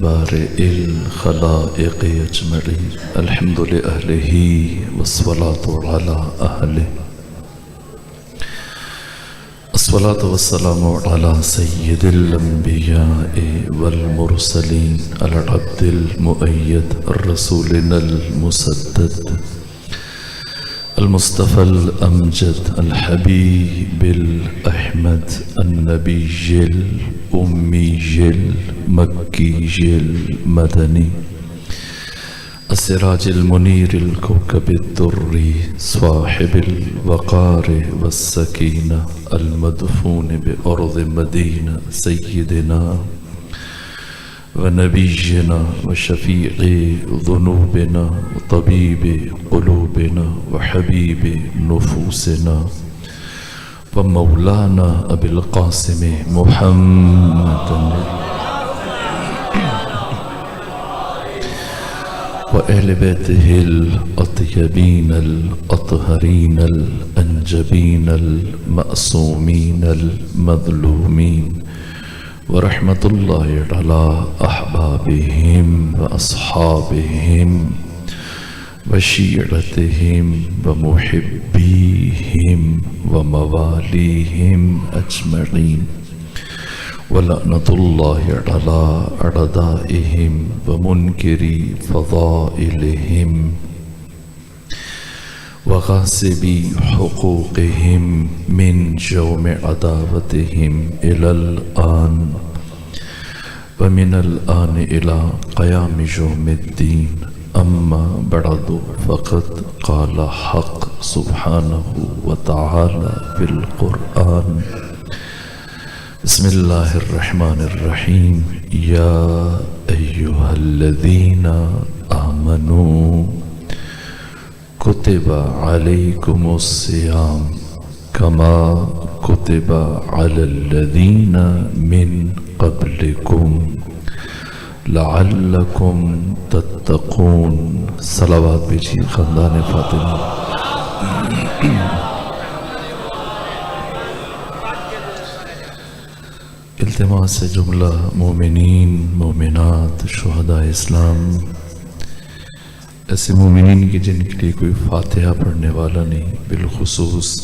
بارئ الخلائق اجمعین الحمد لأہلہ والصلاة علی اہلہ الصلاة والسلام علی سید الانبیاء والمرسلین العبد المؤید الرسولنا المسدد المصطفى الأمجد الحبيب الأحمد النبي الأمي المكي المدني السراج المنير الكوكب الدري صاحب الوقار والسكينة المدفون بأرض مدينة سيدنا ونبينا وشفيع ذنوبنا وطبيب قلوبنا وحبيب نفوسنا ومولانا أبي القاسم محمد وأهل بيته الأطيبين الأطهرين الأنجبين المأسومين المظلومين ورحمة الله على أحبابهم وأصحابهم وشيعتهم ومحبيهم ومواليهم أجمعين ولعنة الله على أعدائهم ومنكري فضائلهم وغاصبي حقوقهم من جوم عداوتهم إلى الآن ومن الآن إلى قيام يوم الدين أما بعد فقد قال حق سبحانه وتعالى في القرآن بسم الله الرحمن الرحيم يا أيها الذين آمنوا كتب عليكم الصيام كما كتب على الذين من قبلكم لعلكم تتقون صلوات بيجي خاندان فاطمہ التماس جملہ مومنین مومنات شہداء اسلام ایسے مومنین کی جن کے لیے کوئی فاتحہ پڑھنے والا نہیں بالخصوص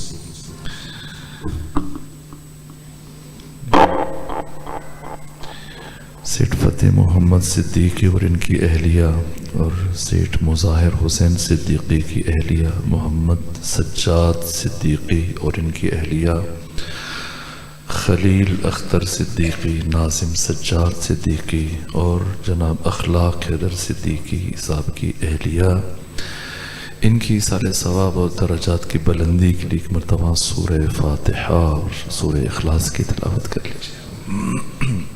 سیٹ فتح محمد صدیقی اور ان کی اہلیہ اور سیٹ مظاہر حسین صدیقی کی اہلیہ محمد سجاد صدیقی اور ان کی اہلیہ خلیل اختر صدیقی ناظم سجاد صدیقی اور جناب اخلاق حیدر صدیقی صاحب کی اہلیہ ان کی سال ثواب اور درجات کی بلندی کے لیے ایک مرتبہ سورہ فاتحہ اور سورہ اخلاص کی تلاوت کر لیجیے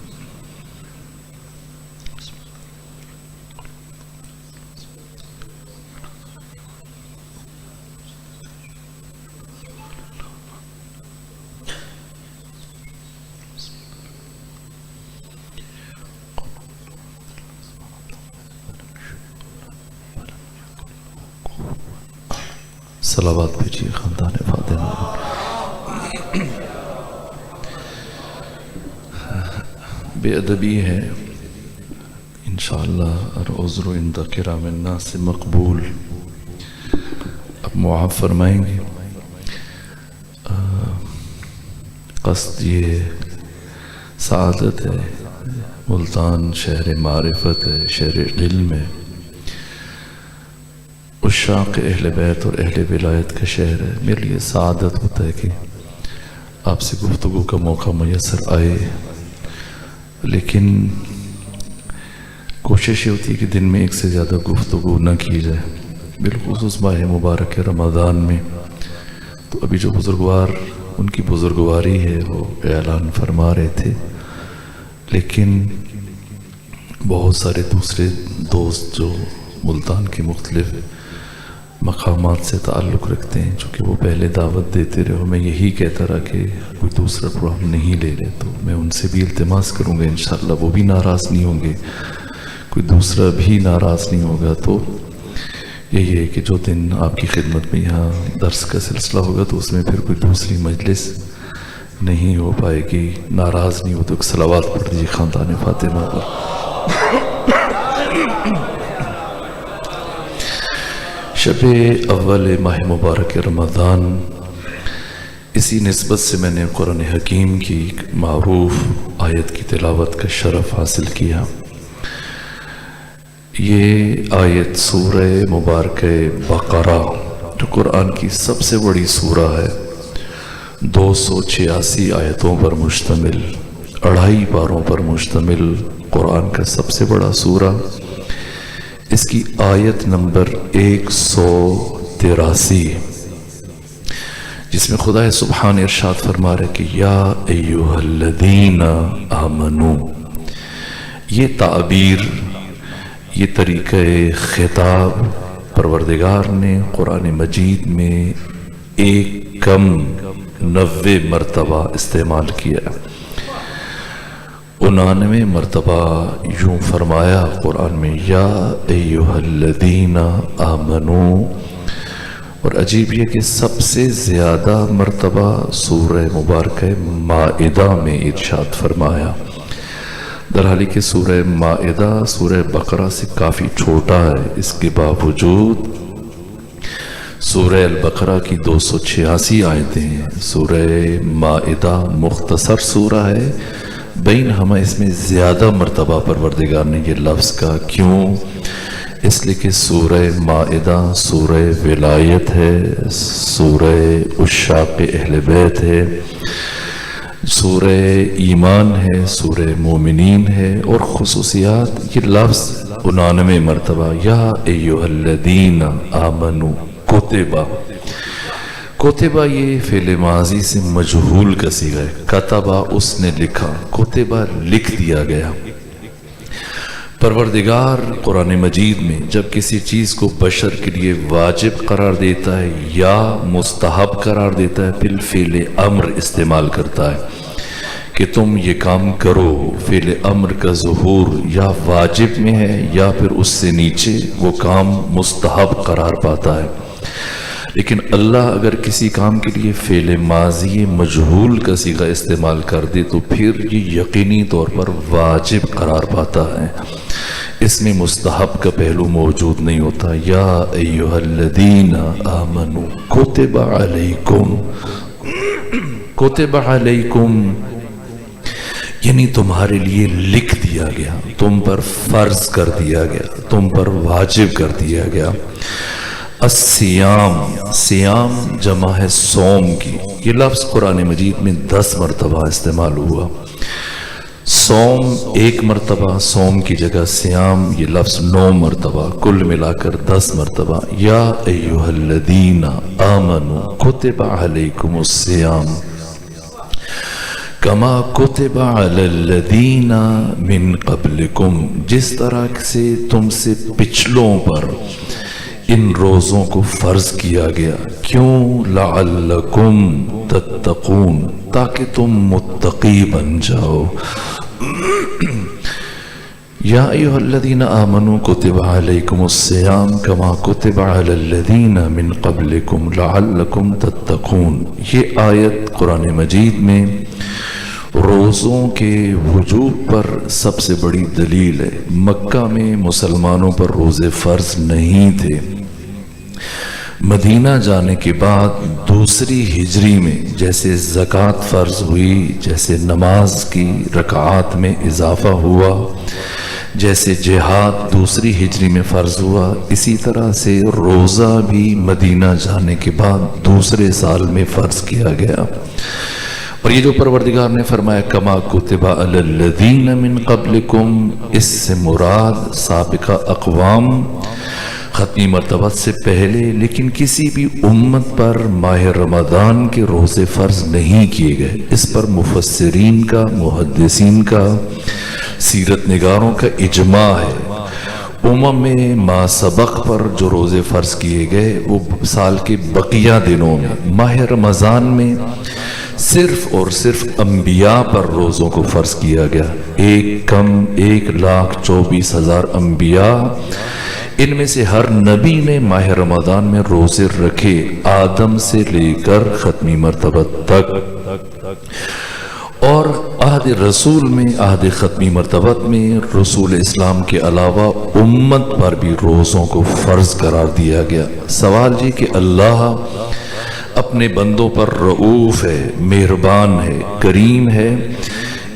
صلوات بھیجیے خاندان فاطمہ بے ادبی ہے انشاءاللہ العذر عند کرام الناس مقبول اب معاف فرمائیں گے قصد یہ سعادت ہے ملتان شہر معرفت ہے شہر علم ہے عشاق اہل بیت اور اہل ولایت کا شہر ہے میرے لیے سعادت ہوتا ہے کہ آپ سے گفتگو کا موقع میسر آئے لیکن کوشش یہ ہوتی ہے کہ دن میں ایک سے زیادہ گفتگو نہ کی جائے بالخصوص ماہ مبارک رمضان میں تو ابھی جو بزرگوار ان کی بزرگواری ہے وہ اعلان فرما رہے تھے لیکن بہت سارے دوسرے دوست جو ملتان کے مختلف مقامات سے تعلق رکھتے ہیں چونکہ وہ پہلے دعوت دیتے رہے اور میں یہی کہتا رہا کہ کوئی دوسرا پروگرام نہیں لے رہے تو میں ان سے بھی التماس کروں گا انشاءاللہ وہ بھی ناراض نہیں ہوں گے کوئی دوسرا بھی ناراض نہیں ہوگا تو یہی ہے کہ جو دن آپ کی خدمت میں یہاں درس کا سلسلہ ہوگا تو اس میں پھر کوئی دوسری مجلس نہیں ہو پائے گی ناراض نہیں ہو تو ایک صلوات پڑھ دیجیے خاندان فاطمہ پر شب اول ماہ مبارک رمضان، اسی نسبت سے میں نے قرآن حکیم کی معروف آیت کی تلاوت کا شرف حاصل کیا۔ یہ آیت سورہ مبارک بقرہ جو قرآن کی سب سے بڑی سورہ ہے، 286 آیتوں پر مشتمل، 2.5 پاروں پر مشتمل قرآن کا سب سے بڑا سورہ، اس کی آیت نمبر 183 جس میں خدا سبحان ارشاد فرما رہے کہ یا ایھا الذین آمنو، یہ تعبیر، یہ طریقہ خطاب پروردگار نے قرآن مجید میں 90 مرتبہ استعمال کیا۔ 99 مرتبہ یوں فرمایا قرآن میں یا ایھا الذین آمنو، اور عجیب یہ کہ سب سے زیادہ مرتبہ سورہ مبارکہ مائدہ میں ارشاد فرمایا، درحالی کہ سورہ مائدہ سورہ بقرہ سے کافی چھوٹا ہے، اس کے باوجود سورہ البقرہ کی 286 آیتیں ہیں۔ سورہ مائدہ مختصر سورہ ہے، بین ہمیں اس میں زیادہ مرتبہ پروردگار نے یہ لفظ کہا۔ کیوں؟ اس لیے کہ سورہ مائدہ سورہ ولایت ہے، سورہ عشاق اہل بیت ہے، سورہ ایمان ہے، سورہ مومنین ہے، اور خصوصیات یہ لفظ 99 مرتبہ یا ایھا الذین آمنو کتبہ۔ کتبہ یہ فعل ماضی سے مجہول کا صیغہ ہے، کتبہ اس نے لکھا، کتبہ لکھ دیا گیا۔ پروردگار قرآن مجید میں جب کسی چیز کو بشر کے لیے واجب قرار دیتا ہے یا مستحب قرار دیتا ہے، پھر فعل امر استعمال کرتا ہے کہ تم یہ کام کرو۔ فعل امر کا ظہور یا واجب میں ہے یا پھر اس سے نیچے وہ کام مستحب قرار پاتا ہے۔ لیکن اللہ اگر کسی کام کے لیے فعل ماضی مجہول کا صیغہ استعمال کر دے تو پھر یہ یقینی طور پر واجب قرار پاتا ہے، اس میں مستحب کا پہلو موجود نہیں ہوتا۔ یا ایھا الذین آمنو کتب علیکم، کتب علیکم یعنی تمہارے لیے لکھ دیا گیا، تم پر فرض کر دیا گیا، تم پر واجب کر دیا گیا۔ الصیام، سیام جمع ہے صوم کی، یہ لفظ قرآن مجید میں 10 مرتبہ استعمال ہوا۔ صوم 1 مرتبہ، صوم کی جگہ سیام یہ لفظ 9 مرتبہ، کل ملا کر 10 مرتبہ۔ یا ایھا الذین آمنو کتب علیکم الصیام کما کتب علی الذین من قبلکم، جس طرح سے تم سے پچھلوں پر ان روزوں کو فرض کیا گیا۔ کیوں؟ لعلکم تتقون، تاکہ تم متقی بن جاؤ۔ یا ایھا الذین آمنوا کتب علیکم الصیام کما کتب علی الذین من قبلکم لعلکم تتقون، یہ آیت قرآن مجید میں روزوں کے وجوب پر سب سے بڑی دلیل ہے۔ مکہ میں مسلمانوں پر روزے فرض نہیں تھے، مدینہ جانے کے بعد دوسری ہجری میں جیسے زکوٰۃ فرض ہوئی، جیسے نماز کی رکعات میں اضافہ ہوا، جیسے جہاد دوسری ہجری میں فرض ہوا، اسی طرح سے روزہ بھی مدینہ جانے کے بعد دوسرے سال میں فرض کیا گیا۔ اور یہ جو پروردگار نے فرمایا کما کتب علی الذین من قبلکم، اس سے مراد سابقہ اقوام ختمی مرتبت سے پہلے لیکن کسی بھی امت پر ماہ رمضان کے روزے فرض نہیں کیے گئے۔ اس پر مفسرین کا، محدثین کا، سیرت نگاروں کا اجماع ہے۔ میں ما سبق پر جو روزے فرض کیے گئے وہ سال کے بقیہ دنوں میں، ماہ رمضان میں صرف اور صرف انبیاء پر روزوں کو فرض کیا گیا۔ 1,24,000 انبیاء، ان میں سے ہر نبی نے ماہ رمضان میں روزے رکھے، آدم سے لے کر ختمی مرتبہ تک۔ اور عہد رسول میں، عہد ختمی مرتبت میں رسول اسلام کے علاوہ امت پر بھی روزوں کو فرض قرار دیا گیا۔ سوال جی کہ اللہ اپنے بندوں پر رؤوف ہے، مہربان ہے، کریم ہے،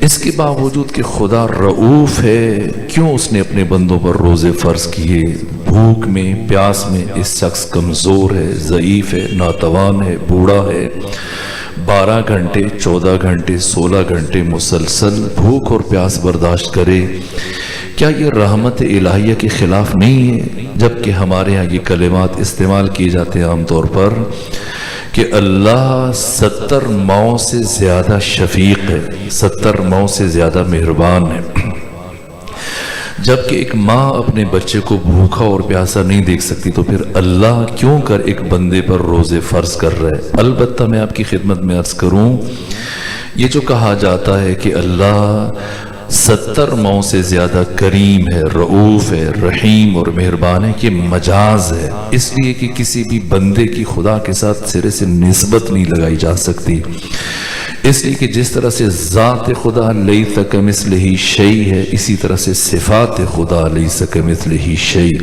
اس کے باوجود کہ خدا رؤوف ہے، کیوں اس نے اپنے بندوں پر روزے فرض کیے؟ بھوک میں، پیاس میں اس شخص کمزور ہے، ضعیف ہے، ناتوان ہے، بوڑھا ہے، 12 گھنٹے، 14 گھنٹے، 16 گھنٹے مسلسل بھوک اور پیاس برداشت کرے، کیا یہ رحمت الہیہ کے خلاف نہیں ہے؟ جبکہ ہمارے ہاں یہ کلمات استعمال کیے جاتے ہیں عام طور پر کہ اللہ 70 ماؤں سے زیادہ شفیق ہے، 70 ماؤں سے زیادہ مہربان ہے۔ جبکہ ایک ماں اپنے بچے کو بھوکا اور پیاسا نہیں دیکھ سکتی، تو پھر اللہ کیوں کر ایک بندے پر روزے فرض کر رہا ہے؟ البتہ میں آپ کی خدمت میں عرض کروں، یہ جو کہا جاتا ہے کہ اللہ 70 ماؤں سے زیادہ کریم ہے، رؤوف ہے، رحیم اور مہربان ہے، یہ مجاز ہے، اس لیے کہ کسی بھی بندے کی خدا کے ساتھ سرے سے نسبت نہیں لگائی جا سکتی، اس لیے کہ جس طرح سے ذات خدا لیس کمثلہ شیء ہے، اسی طرح سے صفات خدا لیس کمثلہ شیء۔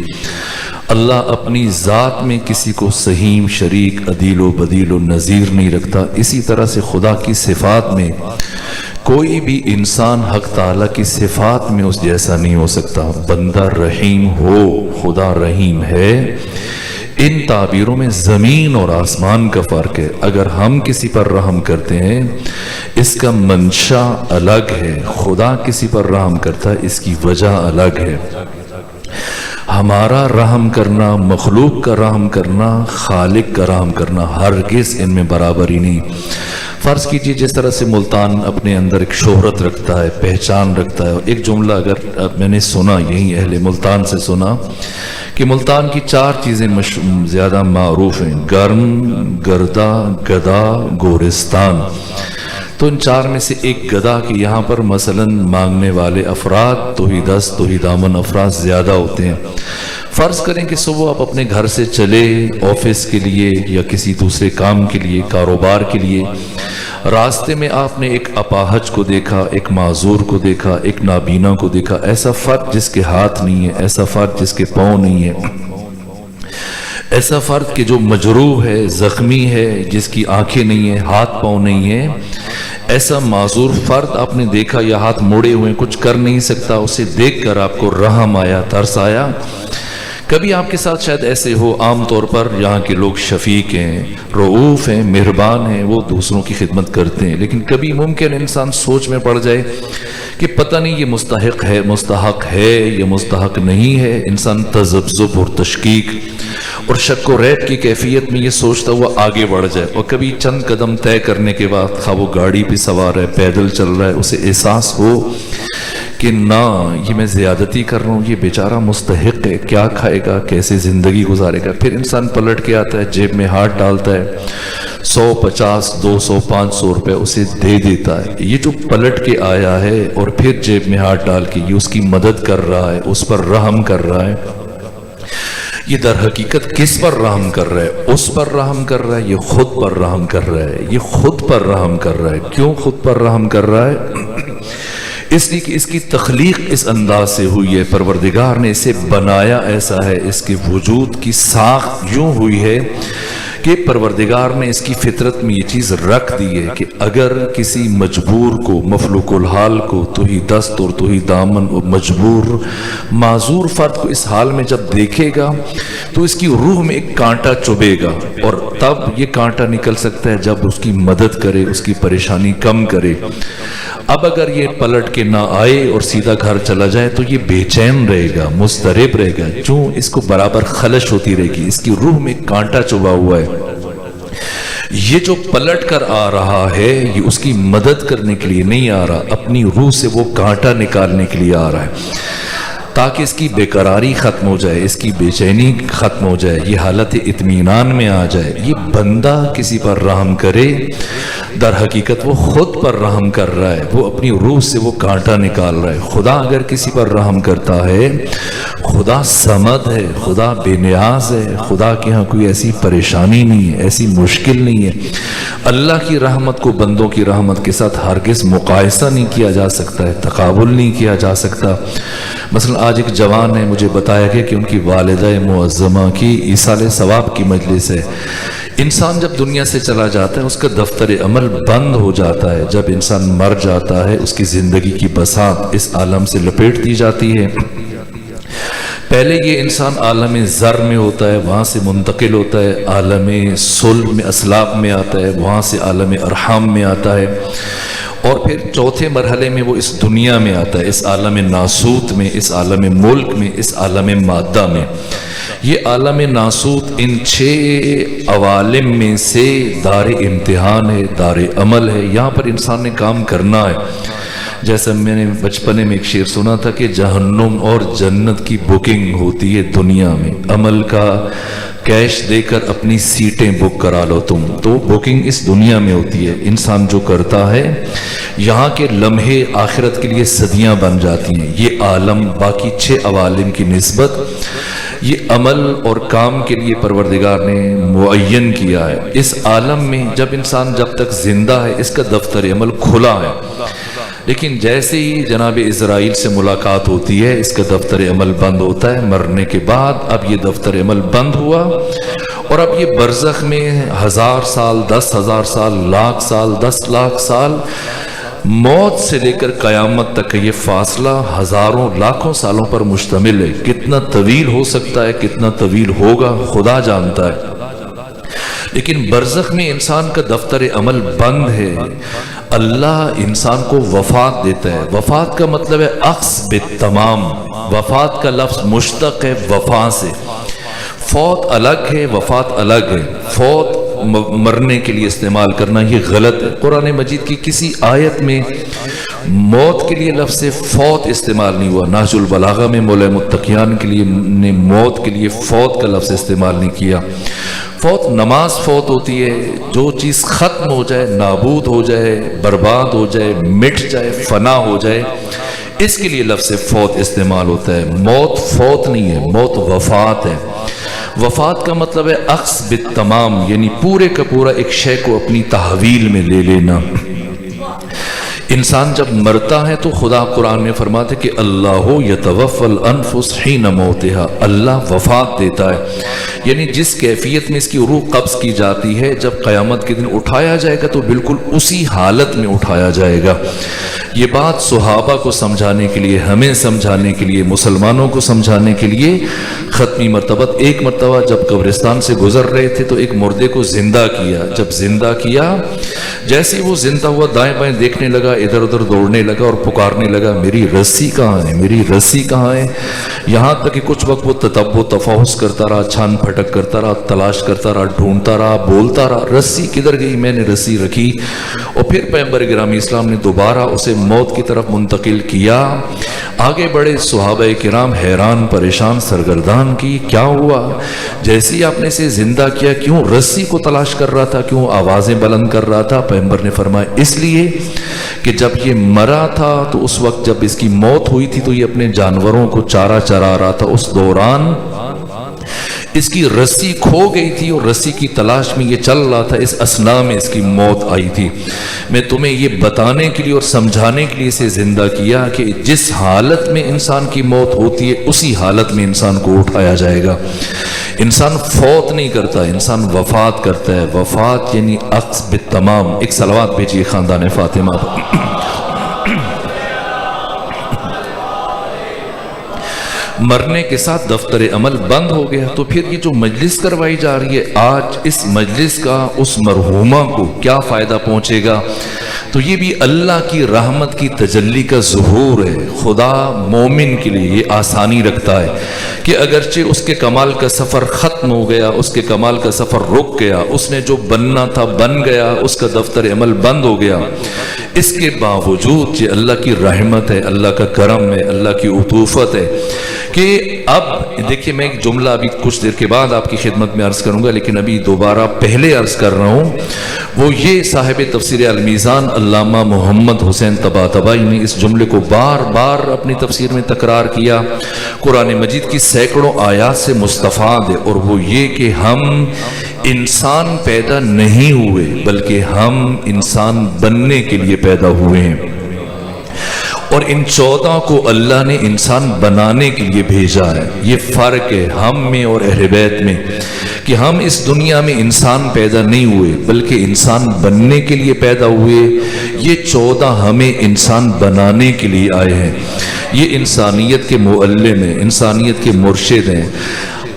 اللہ اپنی ذات میں کسی کو سہیم، شریک، عدیل و بدیل و نظیر نہیں رکھتا، اسی طرح سے خدا کی صفات میں کوئی بھی انسان حق تعالیٰ کی صفات میں اس جیسا نہیں ہو سکتا۔ بندہ رحیم ہو، خدا رحیم ہے، ان تعبیروں میں زمین اور آسمان کا فرق ہے۔ اگر ہم کسی پر رحم کرتے ہیں اس کا منشا الگ ہے، خدا کسی پر رحم کرتا ہے اس کی وجہ الگ ہے۔ ہمارا رحم کرنا، مخلوق کا رحم کرنا، خالق کا رحم کرنا، ہرگز ان میں برابری نہیں۔ فرض کیجئے جس طرح سے ملتان اپنے اندر ایک شہرت رکھتا ہے، پہچان رکھتا ہے، ایک جملہ اگر میں نے سنا، یہی اہل ملتان سے سنا کہ ملتان کی 4 چیزیں زیادہ معروف ہیں: گرم، گردا، گدا، گورستان۔ تو ان 4 میں سے ایک گدا کہ یہاں پر مثلا مانگنے والے افراد توحید دست، توحید دامن افراد زیادہ ہوتے ہیں۔ فرض کریں کہ صبح آپ اپنے گھر سے چلے آفس کے لیے یا کسی دوسرے کام کے لیے، کاروبار کے لیے، راستے میں آپ نے ایک اپاہج کو دیکھا، ایک معذور کو دیکھا، ایک نابینا کو دیکھا، ایسا فرد جس کے ہاتھ نہیں ہے، ایسا فرد جس کے پاؤں نہیں ہے، ایسا فرد کہ جو مجروح ہے، زخمی ہے، جس کی آنکھیں نہیں ہیں، ہاتھ پاؤں نہیں ہیں، ایسا معذور فرد آپ نے دیکھا یا ہاتھ موڑے ہوئے کچھ کر نہیں سکتا، اسے دیکھ کر آپ کو رحم آیا، ترس آیا۔ کبھی آپ کے ساتھ شاید ایسے ہو، عام طور پر یہاں کے لوگ شفیق ہیں، رؤوف ہیں، مہربان ہیں، وہ دوسروں کی خدمت کرتے ہیں، لیکن کبھی ممکن انسان سوچ میں پڑ جائے کہ پتہ نہیں یہ مستحق ہے یا مستحق نہیں ہے۔ انسان تذبذب اور تشکیک اور شک و ریب کی کیفیت میں یہ سوچتا ہوا آگے بڑھ جائے، اور کبھی چند قدم طے کرنے کے بعد خواہ وہ گاڑی پہ سوار ہے، پیدل چل رہا ہے، اسے احساس ہو کہ نہ، یہ میں زیادتی کر رہا ہوں، یہ بیچارہ مستحق ہے، کیا کھائے گا، کیسے زندگی گزارے گا۔ پھر انسان پلٹ کے آتا ہے، جیب میں ہاتھ ڈالتا ہے، 100، 50، 200، 500 روپے اسے دے دیتا ہے۔ یہ جو پلٹ کے آیا ہے اور پھر جیب میں ہاتھ ڈال کے یہ اس کی مدد کر رہا ہے، اس پر رحم کر رہا ہے، یہ در حقیقت کس پر رحم کر رہا ہے؟ اس پر رحم کر رہا ہے، یہ خود پر رحم کر رہا ہے، یہ خود پر رحم کر رہا ہے۔ کیوں خود پر رحم کر رہا ہے؟ اس لیے کہ اس کی تخلیق اس انداز سے ہوئی ہے، پروردگار نے اسے بنایا ایسا ہے، اس کے وجود کی ساخت یوں ہوئی ہے کہ پروردگار نے اس کی فطرت میں یہ چیز رکھ دی ہے کہ اگر کسی مجبور کو، مفلوق الحال کو، توحید دست اور توحید دامن اور مجبور معذور فرد کو اس حال میں جب دیکھے گا تو اس کی روح میں ایک کانٹا چبھے گا، اور تب یہ کانٹا نکل سکتا ہے جب اس کی مدد کرے، اس کی پریشانی کم کرے۔ اب اگر یہ پلٹ کے نہ آئے اور سیدھا گھر چلا جائے تو یہ بے چین رہے گا، مضطرب رہے گا، جو اس کو برابر خلش ہوتی رہے گی، اس کی روح میں کانٹا چبھا ہوا ہے۔ یہ جو پلٹ کر آ رہا ہے یہ اس کی مدد کرنے کے لیے نہیں آ رہا، اپنی روح سے وہ کانٹا نکالنے کے لیے آ رہا ہے تاکہ اس کی بے قراری ختم ہو جائے، اس کی بے چینی ختم ہو جائے، یہ حالت اطمینان میں آ جائے۔ یہ بندہ کسی پر رحم کرے، در حقیقت وہ خود پر رحم کر رہا ہے، وہ اپنی روح سے وہ کانٹا نکال رہا ہے۔ خدا اگر کسی پر رحم کرتا ہے، خدا صمد ہے، خدا بے نیاز ہے، خدا کے ہاں کوئی ایسی پریشانی نہیں ہے، ایسی مشکل نہیں ہے۔ اللہ کی رحمت کو بندوں کی رحمت کے ساتھ ہرگز مقایسہ نہیں کیا جا سکتا ہے، تقابل نہیں کیا جا سکتا۔ مثلا آج ایک جوان ہے، مجھے بتایا گیا کہ ان کی والدہ معظمہ کی ایصال ثواب کی مجلس ہے۔ انسان جب دنیا سے چلا جاتا ہے اس کا دفتر عمل بند ہو جاتا ہے، جب انسان مر جاتا ہے اس کی زندگی کی بساط اس عالم سے لپیٹ دی جاتی ہے۔ پہلے یہ انسان عالم زر میں ہوتا ہے، وہاں سے منتقل ہوتا ہے، عالم صلب میں اسلاف میں آتا ہے، وہاں سے عالم ارحام میں آتا ہے، اور پھر چوتھے مرحلے میں وہ اس دنیا میں آتا ہے، اس عالم ناسوت میں، اس عالم ملک میں، اس عالم مادہ میں۔ یہ عالم ناسوت ان 6 عوالم میں سے دار امتحان ہے، دار عمل ہے، یہاں پر انسان نے کام کرنا ہے۔ جیسا میں نے بچپنے میں ایک شعر سنا تھا کہ جہنم اور جنت کی بکنگ ہوتی ہے دنیا میں، عمل کا کیش دے کر اپنی سیٹیں بک کرا لو تم، تو بکنگ اس دنیا میں ہوتی ہے۔ انسان جو کرتا ہے یہاں کے لمحے آخرت کے لیے صدیاں بن جاتی ہیں۔ یہ عالم باقی 6 عوالم کی نسبت یہ عمل اور کام کے لیے پروردگار نے معین کیا ہے۔ اس عالم میں جب انسان جب تک زندہ ہے اس کا دفتر عمل کھلا ہے، لیکن جیسے ہی جناب اسرائیل سے ملاقات ہوتی ہے اس کا دفتر عمل بند ہوتا ہے۔ مرنے کے بعد اب یہ دفتر عمل بند ہوا، اور اب یہ برزخ میں 1000 سال، 10,000 سال، لاکھ سال، 10 لاکھ سال، موت سے لے کر قیامت تک کا یہ فاصلہ ہزاروں لاکھوں سالوں پر مشتمل ہے۔ کتنا طویل ہو سکتا ہے، کتنا طویل ہوگا، خدا جانتا ہے۔ لیکن برزخ میں انسان کا دفتر عمل بند ہے۔ اللہ انسان کو وفات دیتا ہے۔ وفات کا مطلب ہے اخذ بالتمام۔ وفات کا لفظ مشتق ہے وفا سے۔ فوت الگ ہے، وفات الگ ہے۔ فوت مرنے کے لیے استعمال کرنا یہ غلط ہے۔ قرآن مجید کی کسی آیت میں موت کے لیے لفظ فوت استعمال نہیں ہوا۔ نہج البلاغہ میں مولا متقیان کے لیے نے موت کے لیے فوت کا لفظ استعمال نہیں کیا۔ فوت نماز فوت ہوتی ہے، جو چیز ختم ہو جائے، نابود ہو جائے، برباد ہو جائے، مٹ جائے، فنا ہو جائے، اس کے لیے لفظ فوت استعمال ہوتا ہے۔ موت فوت نہیں ہے، موت وفات ہے۔ وفات کا مطلب ہے اخذ بالتمام، یعنی پورے کا پورا ایک شے کو اپنی تحویل میں لے لینا۔ انسان جب مرتا ہے تو خدا قرآن میں فرماتے کہ اللہ یتوفی الانفس حین موتها، اللہ وفات دیتا ہے، یعنی جس کیفیت میں اس کی روح قبض کی جاتی ہے جب قیامت کے دن اٹھایا جائے گا تو بالکل اسی حالت میں اٹھایا جائے گا۔ یہ بات صحابہ کو سمجھانے کے لیے، ہمیں سمجھانے کے لیے، مسلمانوں کو سمجھانے کے لیے ختمی مرتبہ ایک مرتبہ جب قبرستان سے گزر رہے تھے تو ایک مردے کو زندہ کیا۔ جب زندہ کیا، جیسے وہ زندہ ہوا دائیں بائیں دیکھنے لگا، ادھر ادھر دوڑنے لگا اور پکارنے لگا میری رسی کہاں ہے، میری رسی کہاں ہے۔ یہاں تک کہ کچھ وقت وہ تتبع تفحص کرتا رہا، چھان پھٹک کرتا رہا، تلاش کرتا رہا، ڈھونڈتا رہا، بولتا رہا رسی کدھر گئی، میں نے رسی رکھی۔ اور پھر پیغمبر گرامی اسلام نے دوبارہ اسے موت کی طرف منتقل کیا۔ آگے بڑے صحابہ کرام حیران پریشان سرگردان کی کیا ہوا، جیسے ہی آپ نے اسے زندہ کیا کیوں رسی کو تلاش کر رہا تھا، کیوں آوازیں بلند کر رہا تھا؟ پیغمبر نے فرمایا اس لیے کہ جب یہ مرا تھا تو اس وقت جب اس کی موت ہوئی تھی تو یہ اپنے جانوروں کو چارہ چرا رہا تھا، اس دوران اس کی رسی کھو گئی تھی اور رسی کی تلاش میں یہ چل رہا تھا، اس اثناء میں اس کی موت آئی تھی۔ میں تمہیں یہ بتانے کے لیے اور سمجھانے کے لیے اسے زندہ کیا کہ جس حالت میں انسان کی موت ہوتی ہے اسی حالت میں انسان کو اٹھایا جائے گا۔ انسان فوت نہیں کرتا، انسان وفات کرتا ہے۔ وفات یعنی اخذ بالتمام۔ ایک صلوات بھیجیے خاندان فاطمہ پر۔ مرنے کے ساتھ دفتر عمل بند ہو گیا۔ تو پھر یہ جو مجلس کروائی جا رہی ہے آج، اس مجلس کا اس مرحومہ کو کیا فائدہ پہنچے گا؟ تو یہ بھی اللہ کی رحمت کی تجلی کا ظہور ہے۔ خدا مومن کے لیے یہ آسانی رکھتا ہے کہ اگرچہ اس کے کمال کا سفر ختم ہو گیا، اس کے کمال کا سفر رک گیا، اس نے جو بننا تھا بن گیا، اس کا دفتر عمل بند ہو گیا، اس کے باوجود یہ اللہ کی رحمت ہے، اللہ کا کرم ہے، اللہ کی عطوفت ہے کہ اب دیکھیے میں ایک جملہ ابھی کچھ دیر کے بعد آپ کی خدمت میں عرض کروں گا، لیکن ابھی دوبارہ پہلے عرض کر رہا ہوں، وہ یہ صاحب تفسیر المیزان علامہ محمد حسین طباطبائی نے اس جملے کو بار بار اپنی تفسیر میں تکرار کیا، قرآن مجید کی سینکڑوں آیات سے مستفاد ہے، اور وہ یہ کہ ہم انسان پیدا نہیں ہوئے بلکہ ہم انسان بننے کے لیے پیدا ہوئے ہیں، اور ان 14 کو اللہ نے انسان بنانے کے لیے بھیجا ہے۔ یہ فرق ہے ہم میں اور اہل بیت میں، کہ ہم اس دنیا میں انسان پیدا نہیں ہوئے بلکہ انسان بننے کے لیے پیدا ہوئے، یہ 14 ہمیں انسان بنانے کے لیے آئے ہیں، یہ انسانیت کے معلم ہیں، انسانیت کے مرشد ہیں۔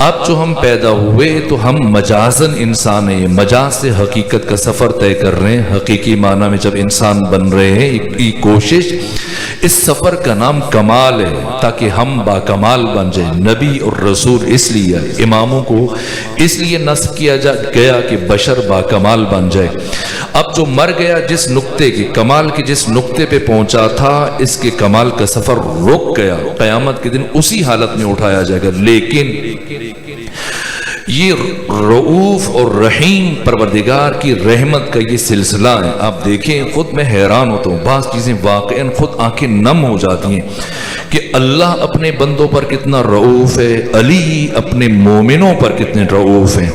اب جو ہم پیدا ہوئے تو ہم مجازن انسان ہیں، مجاز سے حقیقت کا سفر طے کر رہے ہیں، حقیقی معنی میں جب انسان بن رہے ہیں، یہ کوشش، اس سفر کا نام کمال ہے تاکہ ہم باکمال بن جائیں۔ نبی اور رسول اس لیے، اماموں کو اس لیے نصب کیا گیا کہ بشر باکمال بن جائے۔ اب جو مر گیا جس نقطے کی کمال کے جس نقطے پہ پہنچا تھا، اس کے کمال کا سفر رک گیا، قیامت کے دن اسی حالت میں اٹھایا جائے گا۔ لیکن یہ رؤوف اور رحیم پروردگار کی رحمت کا یہ سلسلہ ہے۔ آپ دیکھیں، خود میں حیران ہوتا ہوں، بعض چیزیں واقعاً خود آنکھیں نم ہو جاتی ہیں کہ اللہ اپنے بندوں پر کتنا رؤوف ہے، علی اپنے مومنوں پر کتنے رؤوف ہیں۔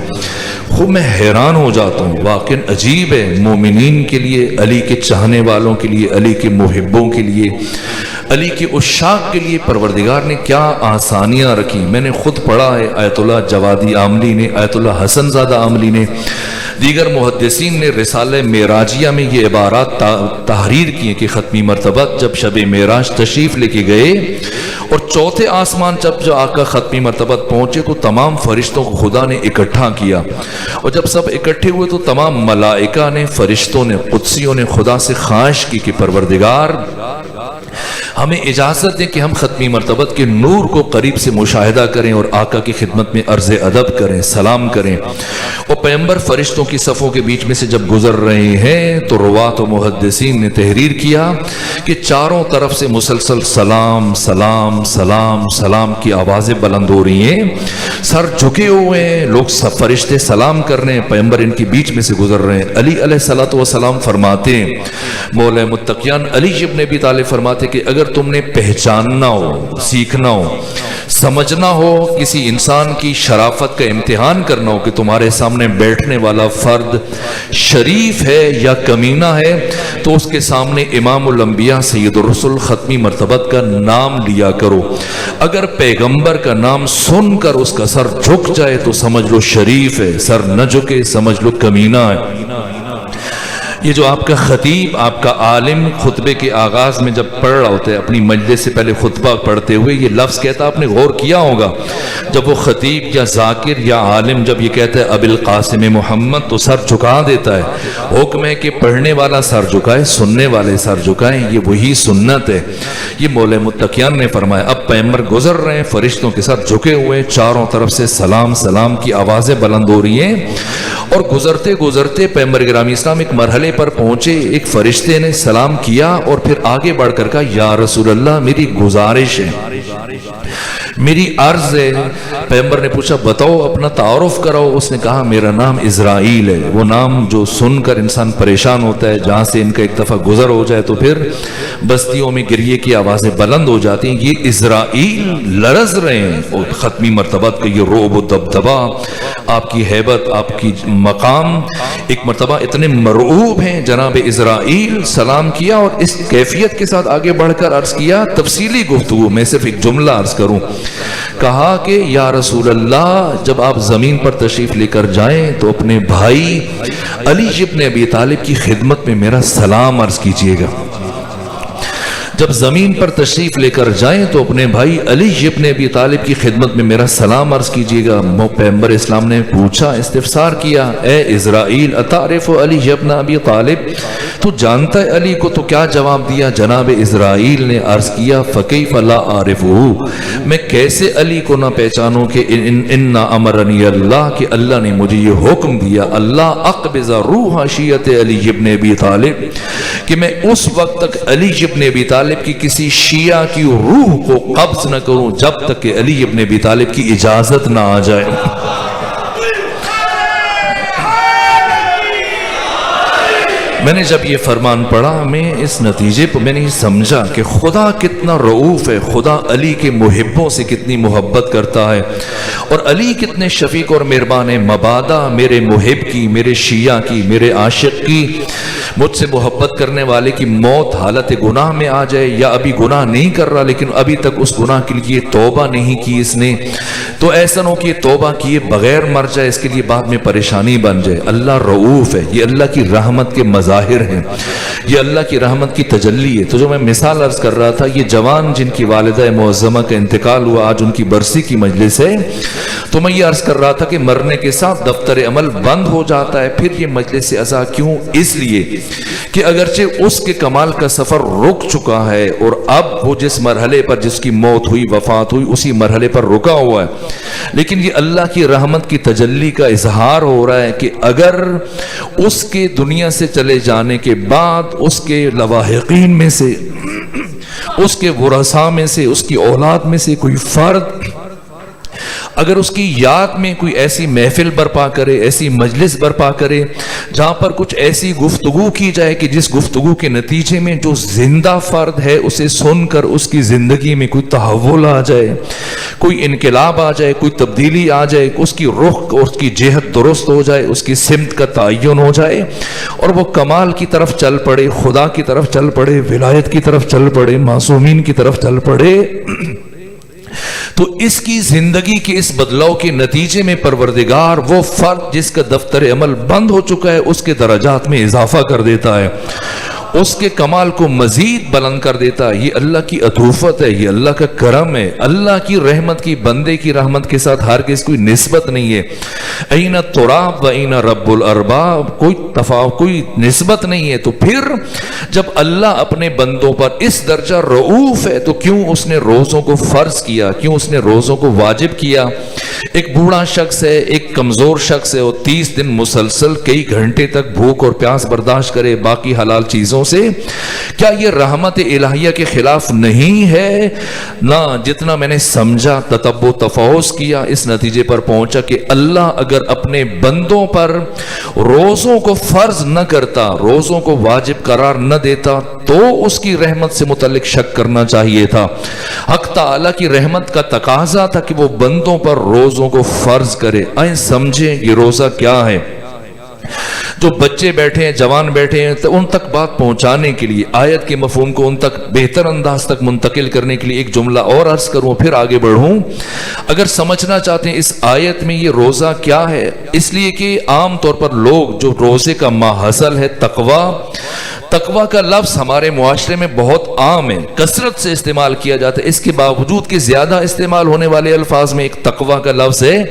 خود میں حیران ہو جاتا ہوں، واقعاً عجیب ہے، مومنین کے لیے، علی کے چاہنے والوں کے لیے، علی کے محبوں کے لیے، علی کے عشاق کے لیے پروردگار نے کیا آسانیاں رکھی۔ میں نے خود پڑھا ہے، آیت اللہ جوادی عاملی نے، آیت اللہ حسن زادہ عاملی نے، دیگر محدثین نے رسالہ معراجیہ میں یہ عبارات تحریر کی ہیں کہ ختمی مرتبہ جب شب معراج تشریف لے کے گئے اور چوتھے آسمان جو آقا ختمی مرتبہ پہنچے تو تمام فرشتوں کو خدا نے اکٹھا کیا، اور جب سب اکٹھے ہوئے تو تمام ملائکہ نے، فرشتوں نے، قدسیوں نے خدا سے خواہش کی کہ پروردگار ہمیں اجازت دیں کہ ہم ختمی مرتبت کے نور کو قریب سے مشاہدہ کریں اور آقا کی خدمت میں عرض ادب کریں، سلام کریں۔ اور پیغمبر فرشتوں کی صفوں کے بیچ میں سے جب گزر رہے ہیں تو روات و محدثین نے تحریر کیا کہ چاروں طرف سے مسلسل سلام سلام سلام سلام کی آوازیں بلند ہو رہی ہیں، سر جھکے ہوئے ہیں، لوگ سب فرشتے سلام کر رہے ہیں، پیغمبر ان کے بیچ میں سے گزر رہے ہیں۔ علی علیہ الصلوۃ والسلام فرماتے ہیں، مولا متقیان علی ابن ابی طالب فرماتے کہ اگر تم نے پہچاننا ہو، سیکھنا ہو، سمجھنا ہو، کسی انسان کی شرافت کا امتحان کرنا ہو کہ تمہارے سامنے بیٹھنے والا فرد شریف ہے یا کمینہ ہے، تو اس کے سامنے امام الانبیاء سید الرسل ختمی مرتبت کا نام لیا کرو۔ اگر پیغمبر کا نام سن کر اس کا سر جھک جائے تو سمجھ لو شریف ہے، سر نہ جھکے سمجھ لو کمینہ ہے۔ یہ جو آپ کا خطیب، آپ کا عالم خطبے کے آغاز میں جب پڑھ رہا ہوتا ہے، اپنی مجلس سے پہلے خطبہ پڑھتے ہوئے یہ لفظ کہتا، آپ نے غور کیا ہوگا، جب وہ خطیب یا ذاکر یا عالم جب یہ کہتا ہے ابی القاسم محمد تو سر جھکا دیتا ہے۔ حکم ہے کہ پڑھنے والا سر جھکائے، سننے والے سر جھکائیں، یہ وہی سنت ہے۔ یہ مولا متقیان نے فرمایا۔ اب پیغمبر گزر رہے ہیں، فرشتوں کے ساتھ جھکے ہوئے، چاروں طرف سے سلام سلام کی آوازیں بلند ہو رہی ہیں، اور گزرتے گزرتے پیغمبر گرامی اسلام ایک مرحلے پر پہنچے، ایک فرشتے نے سلام کیا اور پھر آگے بڑھ کر کہا یا رسول اللہ میری گزارش ہے، میری عرض ہے۔ پیغمبر نے پوچھا بتاؤ، اپنا تعارف کراؤ۔ اس نے کہا میرا نام اسرائیل ہے۔ وہ نام جو سن کر انسان پریشان ہوتا ہے، جہاں سے ان کا ایک دفعہ گزر ہو جائے تو پھر بستیوں میں گریے کی آوازیں بلند ہو جاتی ہیں۔ یہ اسرائیل لرز رہے ہیں، اور ختمی مرتبت کا یہ رعب و دبدبا، آپ کی ہیبت، آپ کی مقام، ایک مرتبہ اتنے مرعوب ہیں۔ جناب اسرائیل سلام کیا اور اس کیفیت کے ساتھ آگے بڑھ کر عرض کیا، تفصیلی گفتگو میں صرف ایک جملہ عرض کروں، کہا کہ یا رسول اللہ جب آپ زمین پر تشریف لے کر جائیں تو اپنے بھائی علی ابن ابی طالب کی خدمت میں میرا سلام عرض کیجئے گا۔ جب زمین پر تشریف لے کر جائیں تو اپنے بھائی علی ابن ابی طالب کی خدمت میں میرا سلام عرض کیجیے گا۔ پیغمبر اسلام نے پوچھا، استفسار کیا، اے اسرائیل اتعرف علی ابن ابی طالب، تو جانتا ہے علی کو؟ تو کیا جواب دیا؟ جناب اسرائیل نے عرض کیا فکیف لا اعرفہ، میں کیسے علی کو نہ پہچانوں کہ ان امرنی اللہ، کہ اللہ نے مجھے یہ حکم دیا، اللہ اقبض روح شیعت علی ابن ابی طالب، کہ میں اس وقت تک علی ابن ابی طالب طالب کی کسی شیعہ کی روح کو قبض نہ کروں جب تک کہ علی ابن ابی طالب کی اجازت نہ آ جائے۔ میں نے جب یہ فرمان پڑھا میں اس نتیجے پر میں نے سمجھا کہ خدا کتنا رؤوف ہے، خدا علی کے محبوں سے کتنی محبت کرتا ہے، اور علی کتنے شفیق اور مہربان ہے۔ مبادا میرے محب کی، میرے شیعہ کی، میرے عاشق کی، مجھ سے محبت کرنے والے کی موت حالت گناہ میں آ جائے، یا ابھی گناہ نہیں کر رہا لیکن ابھی تک اس گناہ کے لیے توبہ نہیں کی اس نے، تو ایسا نہ ہو کہ توبہ کیے بغیر مر جائے، اس کے لیے بعد میں پریشانی بن جائے۔ اللہ رؤوف ہے، یہ اللہ کی رحمت کے مظاہر ہیں، یہ اللہ کی رحمت کی تجلی ہے۔ تو جو میں مثال عرض کر رہا تھا، یہ جوان جن کی والدہ معظمہ کا انتقال ہوا، آج ان کی برسی کی مجلس ہے، تو میں یہ عرض کر رہا تھا کہ مرنے کے ساتھ دفتر عمل بند ہو جاتا ہے۔ پھر یہ مجلس عزا کیوں؟ اس لیے کہ اگرچہ اس کے کمال کا سفر رک چکا ہے اور اب وہ جس مرحلے پر جس کی موت ہوئی، وفات ہوئی، اسی مرحلے پر رکا ہوا ہے، لیکن یہ اللہ کی رحمت کی تجلی کا اظہار ہو رہا ہے کہ اگر اس کے دنیا سے چلے جانے کے بعد اس کے لواحقین میں سے، اس کے ورثاء میں سے، اس کی اولاد میں سے کوئی فرد اگر اس کی یاد میں کوئی ایسی محفل برپا کرے، ایسی مجلس برپا کرے جہاں پر کچھ ایسی گفتگو کی جائے کہ جس گفتگو کے نتیجے میں جو زندہ فرد ہے اسے سن کر اس کی زندگی میں کوئی تحول آ جائے، کوئی انقلاب آ جائے، کوئی تبدیلی آ جائے، اس کی رخ اور اس کی جہت درست ہو جائے، اس کی سمت کا تعین ہو جائے اور وہ کمال کی طرف چل پڑے، خدا کی طرف چل پڑے، ولایت کی طرف چل پڑے، معصومین کی طرف چل پڑے، تو اس کی زندگی کے اس بدلاؤ کے نتیجے میں پروردگار وہ فرد جس کا دفتر عمل بند ہو چکا ہے اس کے درجات میں اضافہ کر دیتا ہے، اس کے کمال کو مزید بلند کر دیتا ہے۔ یہ اللہ کی عطوفت ہے، یہ اللہ کا کرم ہے۔ اللہ کی رحمت کی بندے کی رحمت کے ساتھ ہرگز کوئی نسبت نہیں ہے۔ این التراب و این رب الارباب، کوئی نسبت نہیں ہے۔ تو پھر جب اللہ اپنے بندوں پر اس درجہ رؤوف ہے تو کیوں اس نے روزوں کو فرض کیا، کیوں اس نے روزوں کو واجب کیا؟ ایک بوڑھا شخص ہے، ایک کمزور شخص ہے، وہ 30 دن مسلسل کئی گھنٹے تک بھوک اور پیاس برداشت کرے باقی حلال چیزوں سے، کیا یہ رحمت الہیہ کے خلاف نہیں ہے؟ نہ، جتنا میں نے سمجھا، تتبع تفحص کیا، اس نتیجے پر پہنچا کہ اللہ اگر اپنے بندوں پر روزوں کو فرض نہ کرتا، روزوں کو واجب قرار نہ دیتا تو اس کی رحمت سے متعلق شک کرنا چاہیے تھا۔ حق تعالی کی رحمت کا تقاضا تھا کہ وہ بندوں پر روزوں کو فرض کرے۔ آئیں سمجھیں یہ روزہ کیا ہے۔ جو بچے بیٹھے ہیں، جوان بیٹھے ہیں، تو ان تک بات پہنچانے کے لیے، آیت کے مفہوم کو ان تک بہتر انداز تک منتقل کرنے کے لیے ایک جملہ اور عرض کروں پھر آگے بڑھوں۔ اگر سمجھنا چاہتے ہیں اس آیت میں یہ روزہ کیا ہے، اس لیے کہ عام طور پر لوگ جو روزے کا ماحصل ہے تقوی، تقوی کا لفظ ہمارے معاشرے میں بہت عام ہے، کثرت سے استعمال کیا جاتا ہے، اس کے باوجود کہ زیادہ استعمال ہونے والے الفاظ میں ایک تقوی کا لفظ ہے،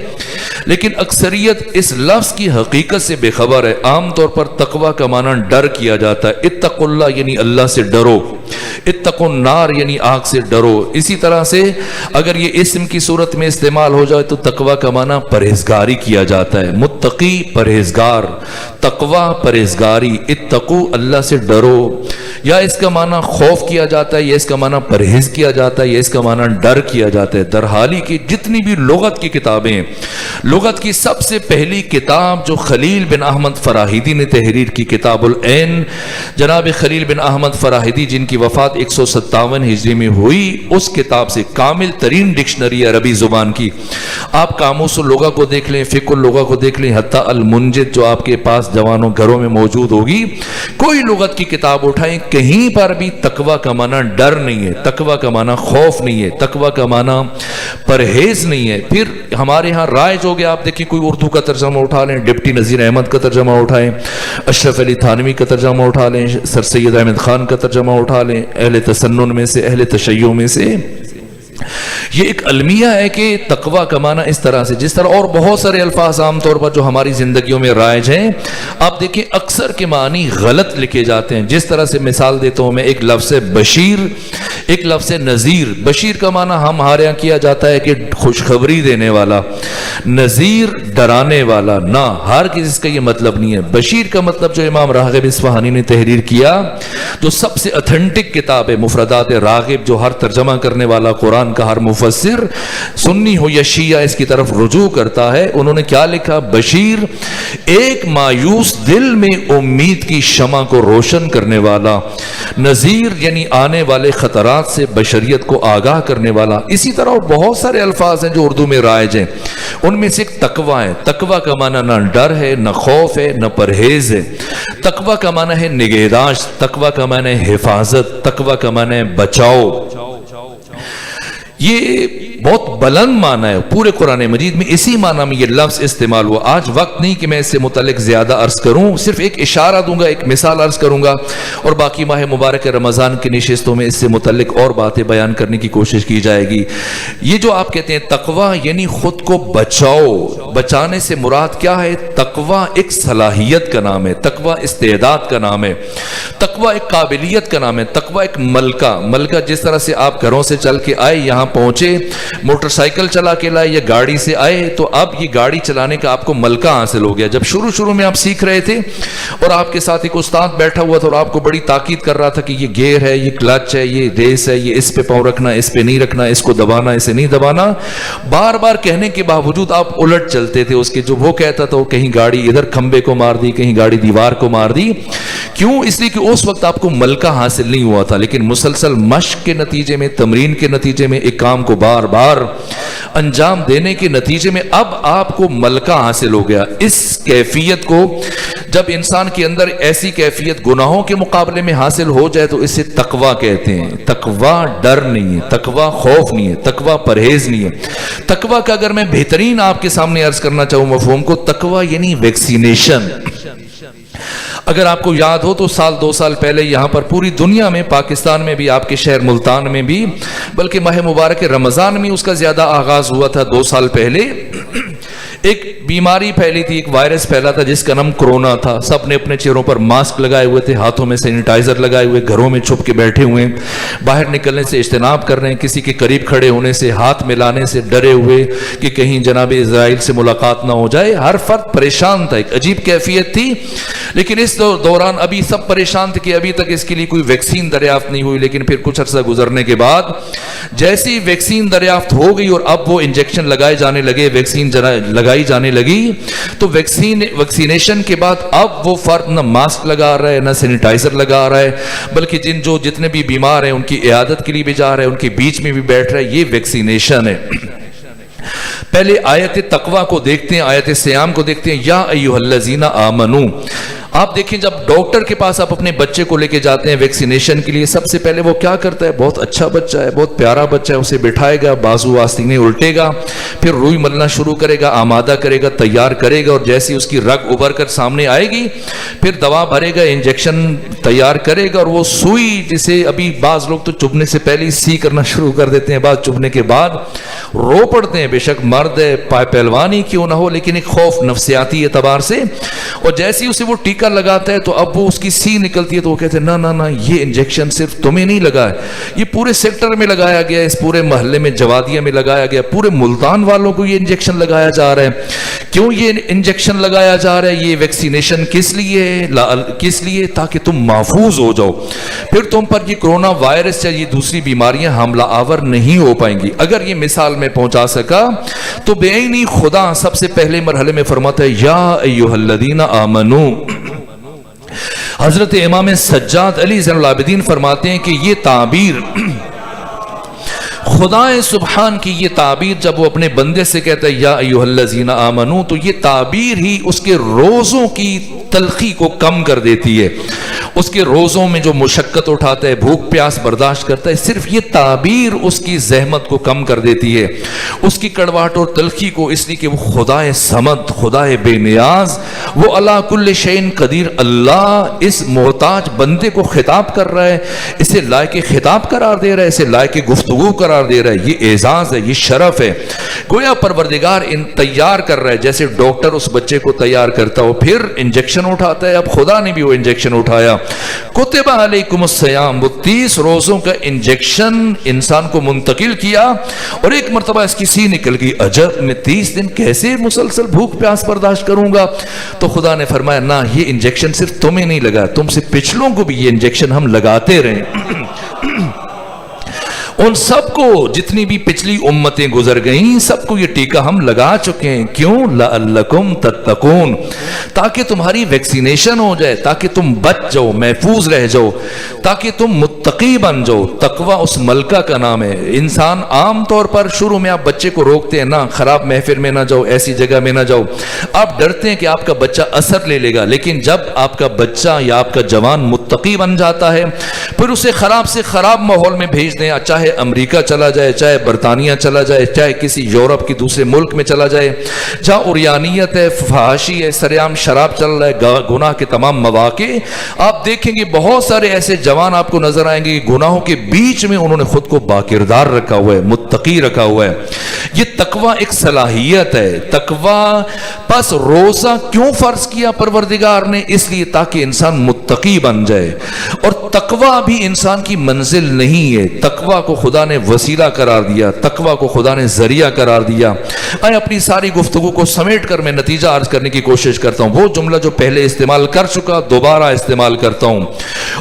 لیکن اکثریت اس لفظ کی حقیقت سے بے خبر ہے۔ عام طور پر تقوی کا معنی ڈر کیا جاتا ہے، اتقوا اللہ یعنی اللہ سے ڈرو، اتقوا النار یعنی آگ سے ڈرو۔ اسی طرح سے اگر یہ اسم کی صورت میں استعمال ہو جائے تو تقوی کا معنی پرہیزگاری کیا جاتا ہے، متقی پرہیزگار، تقوی پرہیزگاری، اتقوا اللہ سے ڈرو، یا اس کا معنی خوف کیا جاتا ہے، یا اس کا معنی پرہیز کیا جاتا ہے، یا اس کا معنی ڈر کیا جاتا ہے۔ درحالی کی جتنی بھی لغت کی کتابیں ہیں، لغت کی سب سے پہلی کتاب جو خلیل بن احمد فراہیدی نے تحریر کی، کتاب العین، جناب خلیل بن احمد فراہیدی جن کی وفات 157 ہجری میں ہوئی، اس کتاب سے کامل ترین ڈکشنری عربی زبان کی، آپ قاموس اللغہ کو دیکھ لیں، فقہ اللغہ کو دیکھ لیں، حتی المنجد جو آپ کے پاس جوانوں گھروں میں موجود ہوگی، کوئی لغت کی کتاب اٹھائیں، کہیں پر بھی تقوی کا معنی ڈر نہیں ہے، تقوی کا معنی خوف نہیں ہے، تقوی کا معنی پرہیز نہیں ہے۔ پھر ہمارے ہاں رائج ہو گیا، آپ دیکھیں کوئی اردو کا ترجمہ اٹھا لیں، ڈپٹی نذیر احمد کا ترجمہ اٹھائیں، اشرف علی تھانوی کا ترجمہ اٹھا لیں، سر سید احمد خان کا ترجمہ اٹھا لیں، اہل تسنن میں سے، اہل تشیع میں سے، یہ ایک المیہ ہے کہ تقوی کا معنی اس طرح سے، جس طرح اور بہت سارے الفاظ عام طور پر جو ہماری زندگیوں میں رائج ہیں، آپ دیکھیں اکثر کے معنی غلط لکھے جاتے ہیں. جس طرح سے مثال دیتا ہوں میں، ایک لفظ بشیر، ایک لفظ نذیر. بشیر کا معنی ہمارے یہاں کیا جاتا ہے کہ خوشخبری دینے والا، نذیر ڈرانے والا. نہ، ہر کسی کا یہ مطلب نہیں ہے. بشیر کا مطلب جو امام راغب اصفہانی نے تحریر کیا، جو سب سے اتھینٹک کتاب ہے مفردات راغب، جو ہر ترجمہ کرنے والا قرآن کا ہر مفسر سنی ہو یا شیعہ اس کی طرف رجوع کرتا ہے، انہوں نے کیا لکھا؟ بشیر، ایک مایوس دل میں امید کی شمع کو روشن کرنے والا. نذیر یعنی آنے والے خطرات سے بشریت کو آگاہ کرنے والا. اسی طرح بہت سارے الفاظ ہیں جو اردو میں رائج ہیں، ان میں سے ایک تقوی ہے. تقوی کا معنی نہ ڈر ہے، نہ خوف ہے، نہ پرہیز ہے. تقوی کا معنی ہے نگہداشت، تقوی کا معنی ہے حفاظت، تقوی کا معنی ہے بچاؤ. یہ بہت بلند معنی ہے. پورے قرآن مجید میں اسی معنی میں یہ لفظ استعمال ہوا. آج وقت نہیں کہ میں اس سے متعلق زیادہ عرض کروں، صرف ایک اشارہ دوں گا، ایک مثال عرض کروں گا، اور باقی ماہ مبارک رمضان کی نشستوں میں اس سے متعلق اور باتیں بیان کرنے کی کوشش کی جائے گی. یہ جو آپ کہتے ہیں تقوی یعنی خود کو بچاؤ، بچانے سے مراد کیا ہے؟ تقوی ایک صلاحیت کا نام ہے، تقوی استعداد کا نام ہے، تقوی ایک قابلیت کا نام ہے، تقوی ایک ملکہ جس طرح سے آپ گھروں سے چل کے آئے، یہاں پہنچے، موٹر سائیکل چلا کے لائے یا گاڑی سے آئے، تو اب یہ گاڑی چلانے کا آپ کو ملکہ حاصل ہو گیا. جب شروع میں آپ سیکھ رہے تھے اور آپ کے ساتھ ایک استاد بیٹھا ہوا تھا اور آپ کو بڑی تاکید کر رہا تھا کہ یہ گیئر ہے، یہ کلچ ہے، یہ ریس ہے، یہ اس پہ پاؤں رکھنا، اس پہ نہیں رکھنا، اس کو دبانا، اسے نہیں دبانا، بار بار کہنے کے باوجود آپ الٹ چلتے تھے اس کے. جو وہ کہتا تھا وہ کہیں گاڑی ادھر کھمبے کو مار دی، کہیں گاڑی دیوار کو مار دی. کیوں؟ اس لیے کہ اس وقت آپ کو ملکہ حاصل نہیں ہوا تھا. لیکن مسلسل مشق کے نتیجے میں، تمرین کے نتیجے میں، ایک کام کو بار بار انجام دینے کے نتیجے میں اب آپ کو ملکہ حاصل ہو گیا. اس کیفیت کو جب انسان کے اندر ایسی کیفیت گناہوں کے مقابلے میں حاصل ہو جائے تو اسے تقوی کہتے ہیں. تقوی ڈر نہیں ہے، تقوی خوف نہیں ہے، تقوی پرہیز نہیں ہے. تقوی کا اگر میں بہترین آپ کے سامنے عرض کرنا چاہوں مفہوم کو، تقوی یعنی ویکسینیشن. اگر آپ کو یاد ہو تو سال 2 سال پہلے یہاں پر پوری دنیا میں، پاکستان میں بھی، آپ کے شہر ملتان میں بھی، بلکہ ماہ مبارک رمضان میں اس کا زیادہ آغاز ہوا تھا. 2 سال پہلے ایک بیماری پھیلی تھی، ایک وائرس پھیلا تھا جس کا نام کرونا تھا. سب نے اپنے چہروں پر ماسک لگائے ہوئے تھے، ہاتھوں میں سینیٹائزر لگائے ہوئے، گھروں میں چھپ کے بیٹھے ہوئے، باہر نکلنے سے اجتناب کر رہے ہیں، کسی کے قریب کھڑے ہونے سے، ہاتھ ملانے سے ڈرے ہوئے کہ کہیں جناب اسرائیل سے ملاقات نہ ہو جائے. ہر فرد پریشان تھا، ایک عجیب کیفیت تھی. لیکن اس دوران ابھی سب پریشان تھے کہ ابھی تک اس کے لیے کوئی ویکسین دریافت نہیں ہوئی. لیکن پھر کچھ عرصہ گزرنے کے بعد جیسی ویکسین دریافت ہو گئی اور اب وہ انجیکشن لگائے جانے لگے، ویکسین لگائی جانے لگی، تو ویکسینیشن کے بعد اب وہ فرد نہ ماسک لگا رہا ہے، نہ سینیٹائزر لگا رہا ہے، بلکہ جتنے بھی بیمار ہیں ان کی عیادت کے لیے بھی جا رہا ہے، ان کے بیچ میں بھی بیٹھ رہا ہے. یہ ویکسینیشن ہے. پہلے آیت تقوی کو دیکھتے ہیں، آیت صیام کو دیکھتے ہیں. یا ایھا الذین آمنو، آپ دیکھیں جب ڈاکٹر کے پاس آپ اپنے بچے کو لے کے جاتے ہیں ویکسینیشن کے لیے، سب سے پہلے وہ کیا کرتا ہے؟ بہت اچھا بچہ ہے، بہت پیارا بچہ ہے، اسے بٹھائے گا، بازو آستینے الٹے گا، پھر روئی ملنا شروع کرے گا، آمادہ کرے گا، تیار کرے گا، اور جیسی اس کی رگ ابھر کر سامنے آئے گی پھر دوا بھرے گا، انجیکشن تیار کرے گا، اور وہ سوئی جسے ابھی بعض لوگ تو چبھنے سے پہلے ہی سی کرنا شروع کر دیتے ہیں، بعض چبھنے کے بعد رو پڑتے ہیں، بے شک مرد ہے، پہلوانی کیوں نہ ہو، لیکن ایک خوف نفسیاتی اعتبار سے. اور جیسے اسے وہ ٹیکہ لگاتا ہے تو اب وہ اس کی سی نکلتی ہے تو وہ کہتے ہیں نہ یہ انجیکشن صرف تمہیں نہیں لگا ہے، یہ پورے سیکٹر میں لگایا گیا ہے، اس پورے محلے میں جوادیہ میں لگایا گیا، پورے ملتان والوں کو یہ انجیکشن لگایا جا رہا ہے. کیوں یہ انجیکشن لگایا جا رہا ہے؟ یہ ویکسینیشن کس لیے؟ تاکہ تم محفوظ ہو جاؤ، پھر تم پر یہ کرونا وائرس یا یہ دوسری بیماریاں حملہ آور نہیں ہو پائیں گی. اگر یہ مثال میں پہنچا سکا تو بے عینی خدا سب سے پہلے مرحلے میں فرماتا ہے یا ایھا الذین آمنو. حضرت امام سجاد علی زین العابدین فرماتے ہیں کہ یہ تعبیر خدا سبحان کی، یہ تعبیر جب وہ اپنے بندے سے کہتا ہے یا ایھا الذین آمنو، تو یہ تعبیر ہی اس کے روزوں کی تلخی کو کم کر دیتی ہے. اس کے روزوں میں جو مشقت اٹھاتا ہے، بھوک پیاس برداشت کرتا ہے، صرف یہ تعبیر اس کی زحمت کو کم کر دیتی ہے، اس کی کڑواہٹ اور تلخی کو، اس لیے کہ وہ خدا صمد، خدا بے نیاز، وہ علی کل شیء قدیر اللہ اس محتاج بندے کو خطاب کر رہا ہے، اسے لائق خطاب قرار دے رہا ہے، اسے لائق گفتگو قرار قرار دے رہا ہے، یہ اعزاز ہے، یہ شرف ہے. گویا پروردگار تیار کر رہا ہے، جیسے ڈاکٹر اس بچے کو تیار کرتا ہو پھر انجیکشن اٹھاتا ہے. اب خدا نے بھی وہ انجیکشن اٹھایا. کتب علیکم الصیام، وہ 30 روزوں کا انجیکشن انسان کو منتقل کیا اور ایک مرتبہ اس کی سی نکل گئی. عجب، میں 30 دن کیسے مسلسل بھوک پیاس برداشت کروں گا؟ تو خدا نے فرمایا نہ، یہ انجیکشن صرف تمہیں نہیں لگا، تم سے پچھلوں کو بھی یہ انجیکشن ہم لگاتے رہے. ان سب کو، جتنی بھی پچھلی امتیں گزر گئیں، سب کو یہ ٹیکہ ہم لگا چکے ہیں. کیوں؟ لعلکم تتقون، تاکہ تمہاری ویکسینیشن ہو جائے، تاکہ تم بچ جاؤ، محفوظ رہ جاؤ، تاکہ تم متقی بن جاؤ. تقوی اس ملکہ کا نام ہے. انسان عام طور پر شروع میں آپ بچے کو روکتے ہیں، نہ خراب محفل میں نہ جاؤ، ایسی جگہ میں نہ جاؤ. آپ ڈرتے ہیں کہ آپ کا بچہ اثر لے لے گا، لیکن جب آپ کا بچہ یا آپ کا جوان متقی بن جاتا ہے، پھر اسے خراب سے خراب ماحول میں بھیج دیں، چاہے امریکہ چلا جائے، چاہے برطانیہ چلا جائے، چاہے کسی یورپ کی دوسرے ملک میں چلا جائے جہاں عریانیت ہے، فحاشی ہے، سریعام شراب چل رہا ہے، گناہ کے تمام مواقع، آپ دیکھیں گے بہت سارے ایسے جوان آپ کو نظر آئیں گے کہ گناہوں کے بیچ میں انہوں نے خود کو باکردار رکھا ہوا ہے، متقی رکھا ہوا ہے. یہ تقوی ایک صلاحیت ہے. تقوی، پس روزہ کیوں فرض کیا پروردگار نے؟ اس لیے تاکہ انسان متقی بن جائے. اور تقوی بھی انسان کی منزل نہیں ہے، تقوی کو خدا نے وسیلہ قرار دیا، تقوی کو خدا نے ذریعہ قرار دیا. میں اپنی ساری گفتگو کو سمیٹ کر میں نتیجہ عرض کرنے کی کوشش کرتا ہوں. وہ جملہ جو پہلے استعمال کر چکا دوبارہ استعمال کرتا ہوں،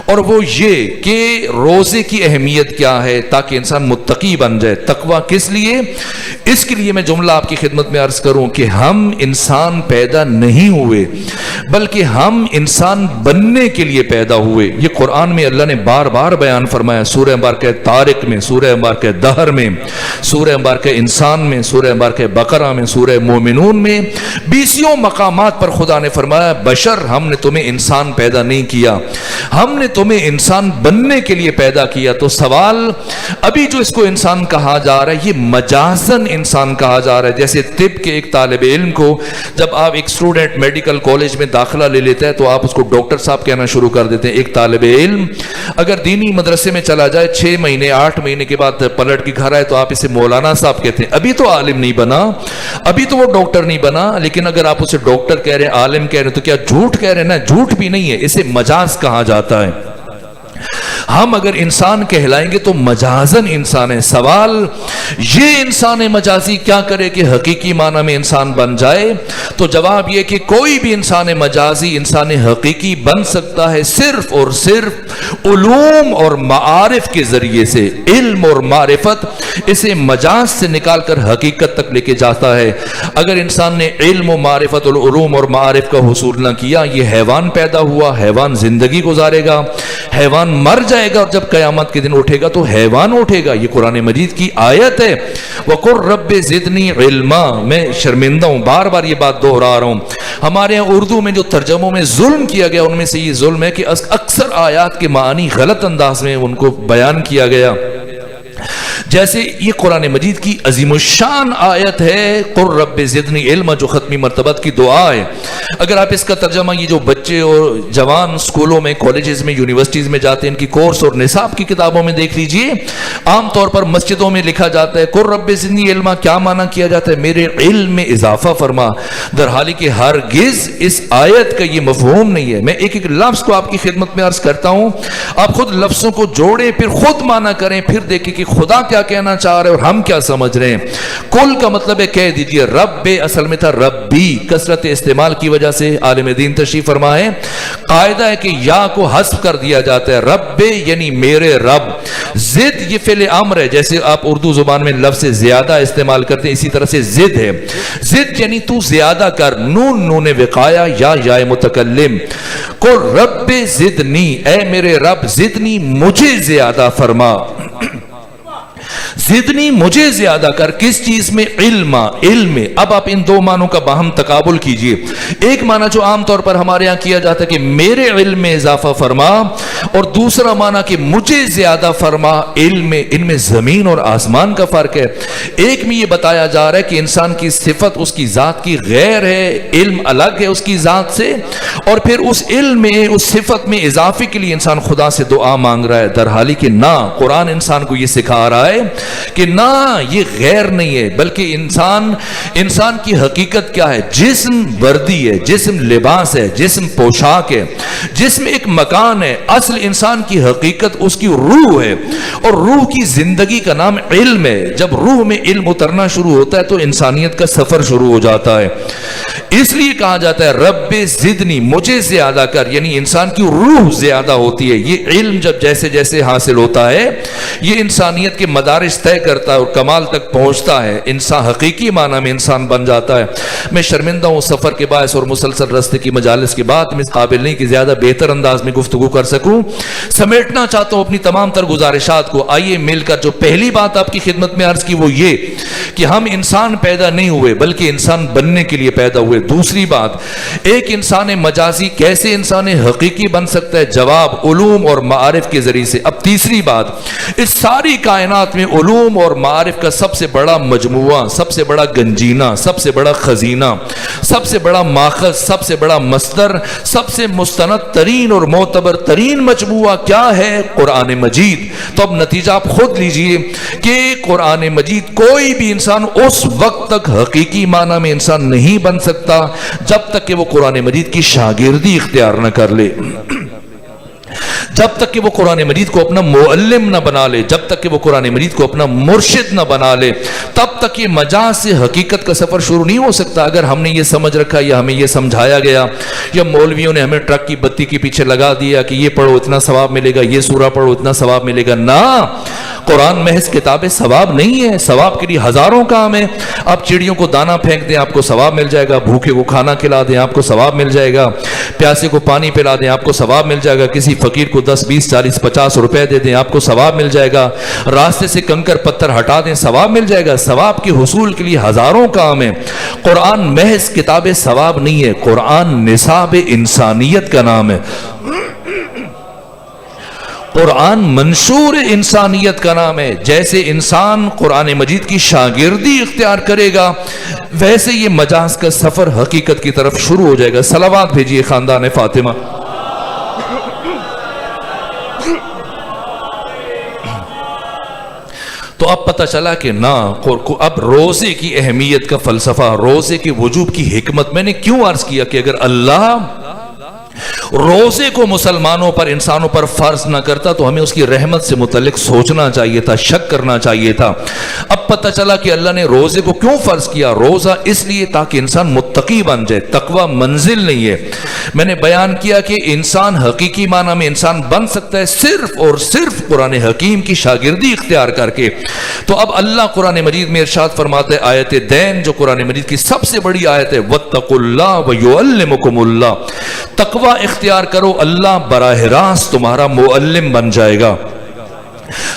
اور وہ یہ کہ روزے کی اہمیت کیا ہے تاکہ انسان متقی بن جائے. تقوی کس لیے؟ اس کے لیے میں جملہ آپ کی خدمت میں عرض کروں کہ ہم انسان پیدا نہیں ہوئے، بلکہ ہم انسان بننے کے لیے پیدا ہوئے. یہ قرآن میں اللہ نے بار بار بیان فرمایا، سورہ مبارکہ طارق میں، سورہ مبارکہ دہر میں، سورہ مبارکہ انسان میں، سورہ مبارکہ بقرہ میں، سورہ مومنون میں، 20 مقامات پر خدا نے فرمایا بشر، ہم نے تمہیں انسان پیدا نہیں کیا، ہم نے تمہیں انسان بننے کے لیے پیدا کیا. تو سوال ابھی جو اس کو انسان کہا جا رہا ہے، یہ مجازن انسان کہا جا رہا ہے. جیسے طب کے ایک طالب علم کو جب آپ ایک اسٹوڈنٹ میڈیکل کالج میں داخلہ لے لیتا ہے تو آپ اس کو ڈاکٹر صاحب کہنا شروع کر دیتے ہیں. ایک طالب علم اگر دینی مدرسے میں چلا جائے 6 مہینے 8 مہینے کے بعد پلٹ کے گھر آئے تو آپ اسے مولانا صاحب کہتے ہیں. ابھی تو عالم نہیں بنا، ابھی تو وہ ڈاکٹر نہیں بنا، لیکن اگر آپ اسے ڈاکٹر کہہ رہے ہیں، عالم کہہ رہے ہیں، تو کیا جھوٹ کہہ رہے ہیں؟ نا، جھوٹ بھی نہیں ہے، اسے مجاز کہا جاتا ہے. ہم اگر انسان کہلائیں گے تو مجازن انسان ہے. سوال یہ انسان مجازی کیا کرے کہ حقیقی معنی میں انسان بن جائے؟ تو جواب یہ کہ کوئی بھی انسان مجازی انسان حقیقی بن سکتا ہے صرف اور صرف علوم اور معارف کے ذریعے سے. علم اور معرفت اسے مجاز سے نکال کر حقیقت تک لے کے جاتا ہے. اگر انسان نے علم و معرفت اور علوم اور معارف کا حصول نہ کیا، یہ حیوان پیدا ہوا، حیوان زندگی گزارے گا، حیوان مر جائے گا، اور جب قیامت کے دن اٹھے گا تو حیوان اٹھے گا. یہ قرآن مجید کی آیت ہے. وَقُلْ رَبِّ زِدْنِي عِلْمًا. میں شرمندہ ہوں، بار بار یہ بات دہرا رہا ہوں. ہمارے یہاں اردو میں جو ترجموں میں ظلم کیا گیا، ان میں سے یہ ظلم ہے کہ اکثر آیات کے معنی غلط انداز میں ان کو بیان کیا گیا. جیسے یہ قرآن مجید کی عظیم الشان آیت ہے قُلْ رَبِّ زِدْنِي عِلْمًا، جو ختمی مرتبت کی دعا ہے. اگر آپ اس کا ترجمہ، یہ جو بچے اور جوان سکولوں میں، کالجز میں، یونیورسٹیز میں جاتے ہیں، ان کی کورس اور نصاب کی کتابوں میں دیکھ لیجئے، عام طور پر مسجدوں میں لکھا جاتا ہے قُلْ رَبِّ زِدْنِي عِلْمًا. کیا معنی کیا جاتا ہے؟ میرے علم میں اضافہ فرما. درحالی کہ ہرگز اس آیت کا یہ مفہوم نہیں ہے. میں ایک ایک لفظ کو آپ کی خدمت میں عرض کرتا ہوں، آپ خود لفظوں کو جوڑیں، پھر خود معنی کریں، پھر دیکھیں کہ خدا کیا کہنا چاہ رہے اور ہم کیا سمجھ رہے ہیں. کل کا مطلب ہے کہہ دیجئے. رب اصل میں تھا ربی، کثرت استعمال کی وجہ سے عالم دین تشریف فرما ہے. قاعدہ ہے کہ یا کو حذف کر دیا جاتا ہے، رب یعنی میرے رب. زد یہ فعل امر ہے، جیسے آپ اردو زبان میں لفظ زیادہ استعمال کرتے ہیں، اسی طرح سے زد ہے. زد یعنی تو زیادہ کر. نون وقایا، یا متکلم. قل رب زدنی، اے میرے رب، زدنی مجھے زیادہ فرما، زدنی مجھے زیادہ کر. کس چیز میں؟ علم. اب آپ ان دو معنوں کا باہم تقابل کیجئے. ایک معنی جو عام طور پر ہمارے ہاں کیا جاتا ہے کہ میرے علم میں اضافہ فرما، اور دوسرا معنی کہ مجھے زیادہ فرما علم میں. ان میں زمین اور آسمان کا فرق ہے. ایک میں یہ بتایا جا رہا ہے کہ انسان کی صفت اس کی ذات کی غیر ہے، علم الگ ہے اس کی ذات سے، اور پھر اس علم میں، اس صفت میں اضافے کے لیے انسان خدا سے دعا مانگ رہا ہے. درحالی کہ نہ، قرآن انسان کو یہ سکھا رہا ہے کہ نہ یہ غیر نہیں ہے، بلکہ انسان کی حقیقت کیا ہے؟ جسم وردی ہے، جسم لباس ہے، جسم پوشاک ہے، جسم ایک مکان ہے۔ اصل انسان کی حقیقت اس کی روح ہے، اور روح کی زندگی کا نام علم ہے۔ جب روح میں علم اترنا شروع ہوتا ہے تو انسانیت کا سفر شروع ہو جاتا ہے۔ اس لیے کہا جاتا ہے رب زدنی، مجھے زیادہ کر، یعنی انسان کی روح زیادہ ہوتی ہے۔ یہ علم جب جیسے جیسے حاصل ہوتا ہے یہ انسانیت کے مدارج طے کرتا ہے اور کمال تک پہنچتا ہے، انسان حقیقی معنی میں انسان بن جاتا ہے۔ میں شرمندہ ہوں سفر کے باعث اور مسلسل راستے کی مجالس کے بعد میں قابل نہیں کہ زیادہ بہتر انداز میں گفتگو کر سکوں۔ سمیٹنا چاہتا ہوں اپنی تمام تر گزارشات کو۔ آئیے مل کر جو پہلی بات آپ کی خدمت میں عرض کی وہ یہ کہ ہم انسان پیدا نہیں ہوئے بلکہ انسان بننے کے لیے پیدا ہوئے۔ دوسری بات، ایک انسان مجازی کیسے انسان حقیقی بن سکتا ہے؟ جواب علوم اور معارف کے ذریعے سے۔ اب تیسری بات، اس ساری کائنات میں علوم اور معارف کا سب سے بڑا مجموعہ، سب سے بڑا گنجینہ، سب سے بڑا خزینہ، سب سے بڑا ماخذ، سب سے بڑا مصدر، سب سے مستند ترین اور معتبر ترین مجموعہ کیا ہے؟ قرآن مجید۔ تو اب نتیجہ آپ خود لیجئے کہ قرآن مجید کوئی بھی انسان اس وقت تک حقیقی معنی میں انسان نہیں بن سکتا جب تک کہ وہ قرآن مجید کی شاگردی اختیار نہ کر لے، جب تک کہ وہ قرآن مجید کو اپنا معلم نہ بنا لے، جب تک کہ وہ قرآن مجید کو اپنا مرشد نہ بنا لے، تب تک یہ مجاز سے حقیقت کا سفر شروع نہیں ہو سکتا۔ اگر ہم نے یہ سمجھ رکھا یا ہمیں یہ سمجھایا گیا یا مولویوں نے ہمیں ٹرک کی بتی کے پیچھے لگا دیا کہ یہ پڑھو اتنا ثواب ملے گا، یہ سورہ پڑھو اتنا ثواب ملے گا، نہ، قرآن محض کتاب ثواب نہیں ہے۔ ثواب کے لیے ہزاروں کام ہے۔ آپ چڑیوں کو دانا پھینک دیں آپ کو ثواب مل جائے گا، بھوکے کو کھانا کھلا دیں آپ کو ثواب مل جائے گا، پیاسے کو پانی پلا دیں آپ کو ثواب مل جائے گا، کسی فقیر کو 10 20 40 50 روپے دے دیں آپ کو ثواب مل جائے گا، راستے سے کنکر پتھر ہٹا دیں ثواب مل جائے گا۔ ثواب کے حصول کے لیے ہزاروں کام ہے۔ قرآن محض کتاب ثواب نہیں ہے، قرآن نصاب انسانیت کا نام ہے، قرآن منشور انسانیت کا نام ہے۔ جیسے انسان قرآن مجید کی شاگردی اختیار کرے گا ویسے یہ مجاز کا سفر حقیقت کی طرف شروع ہو جائے گا۔ صلوات بھیجیے خاندان فاطمہ۔ تو اب پتہ چلا کہ نہ، اب روزے کی اہمیت کا فلسفہ، روزے کے وجوب کی حکمت میں نے کیوں عرض کیا کہ اگر اللہ روزے کو مسلمانوں پر، انسانوں پر فرض نہ کرتا تو ہمیں اس کی رحمت سے متعلق سوچنا چاہیے تھا، شک کرنا چاہیے تھا۔ اب پتہ چلا کہ اللہ نے روزے کو کیوں فرض کیا۔ روزہ اس لیے تاکہ انسان متقی بن جائے۔ تقوی منزل نہیں ہے۔ میں نے بیان کیا کہ انسان حقیقی معنی میں انسان بن سکتا ہے صرف اور صرف قرآن حکیم کی شاگردی اختیار کر کے۔ تو اب اللہ قرآن مجید میں ارشاد فرماتا ہے، آیت دین جو قرآن مجید کی سب سے بڑی آیت ہے، واتقوا اللہ ویعلمکم اللہ، تقوی اختیار کرو، اللہ براہ راست تمہارا معلم بن جائے گا۔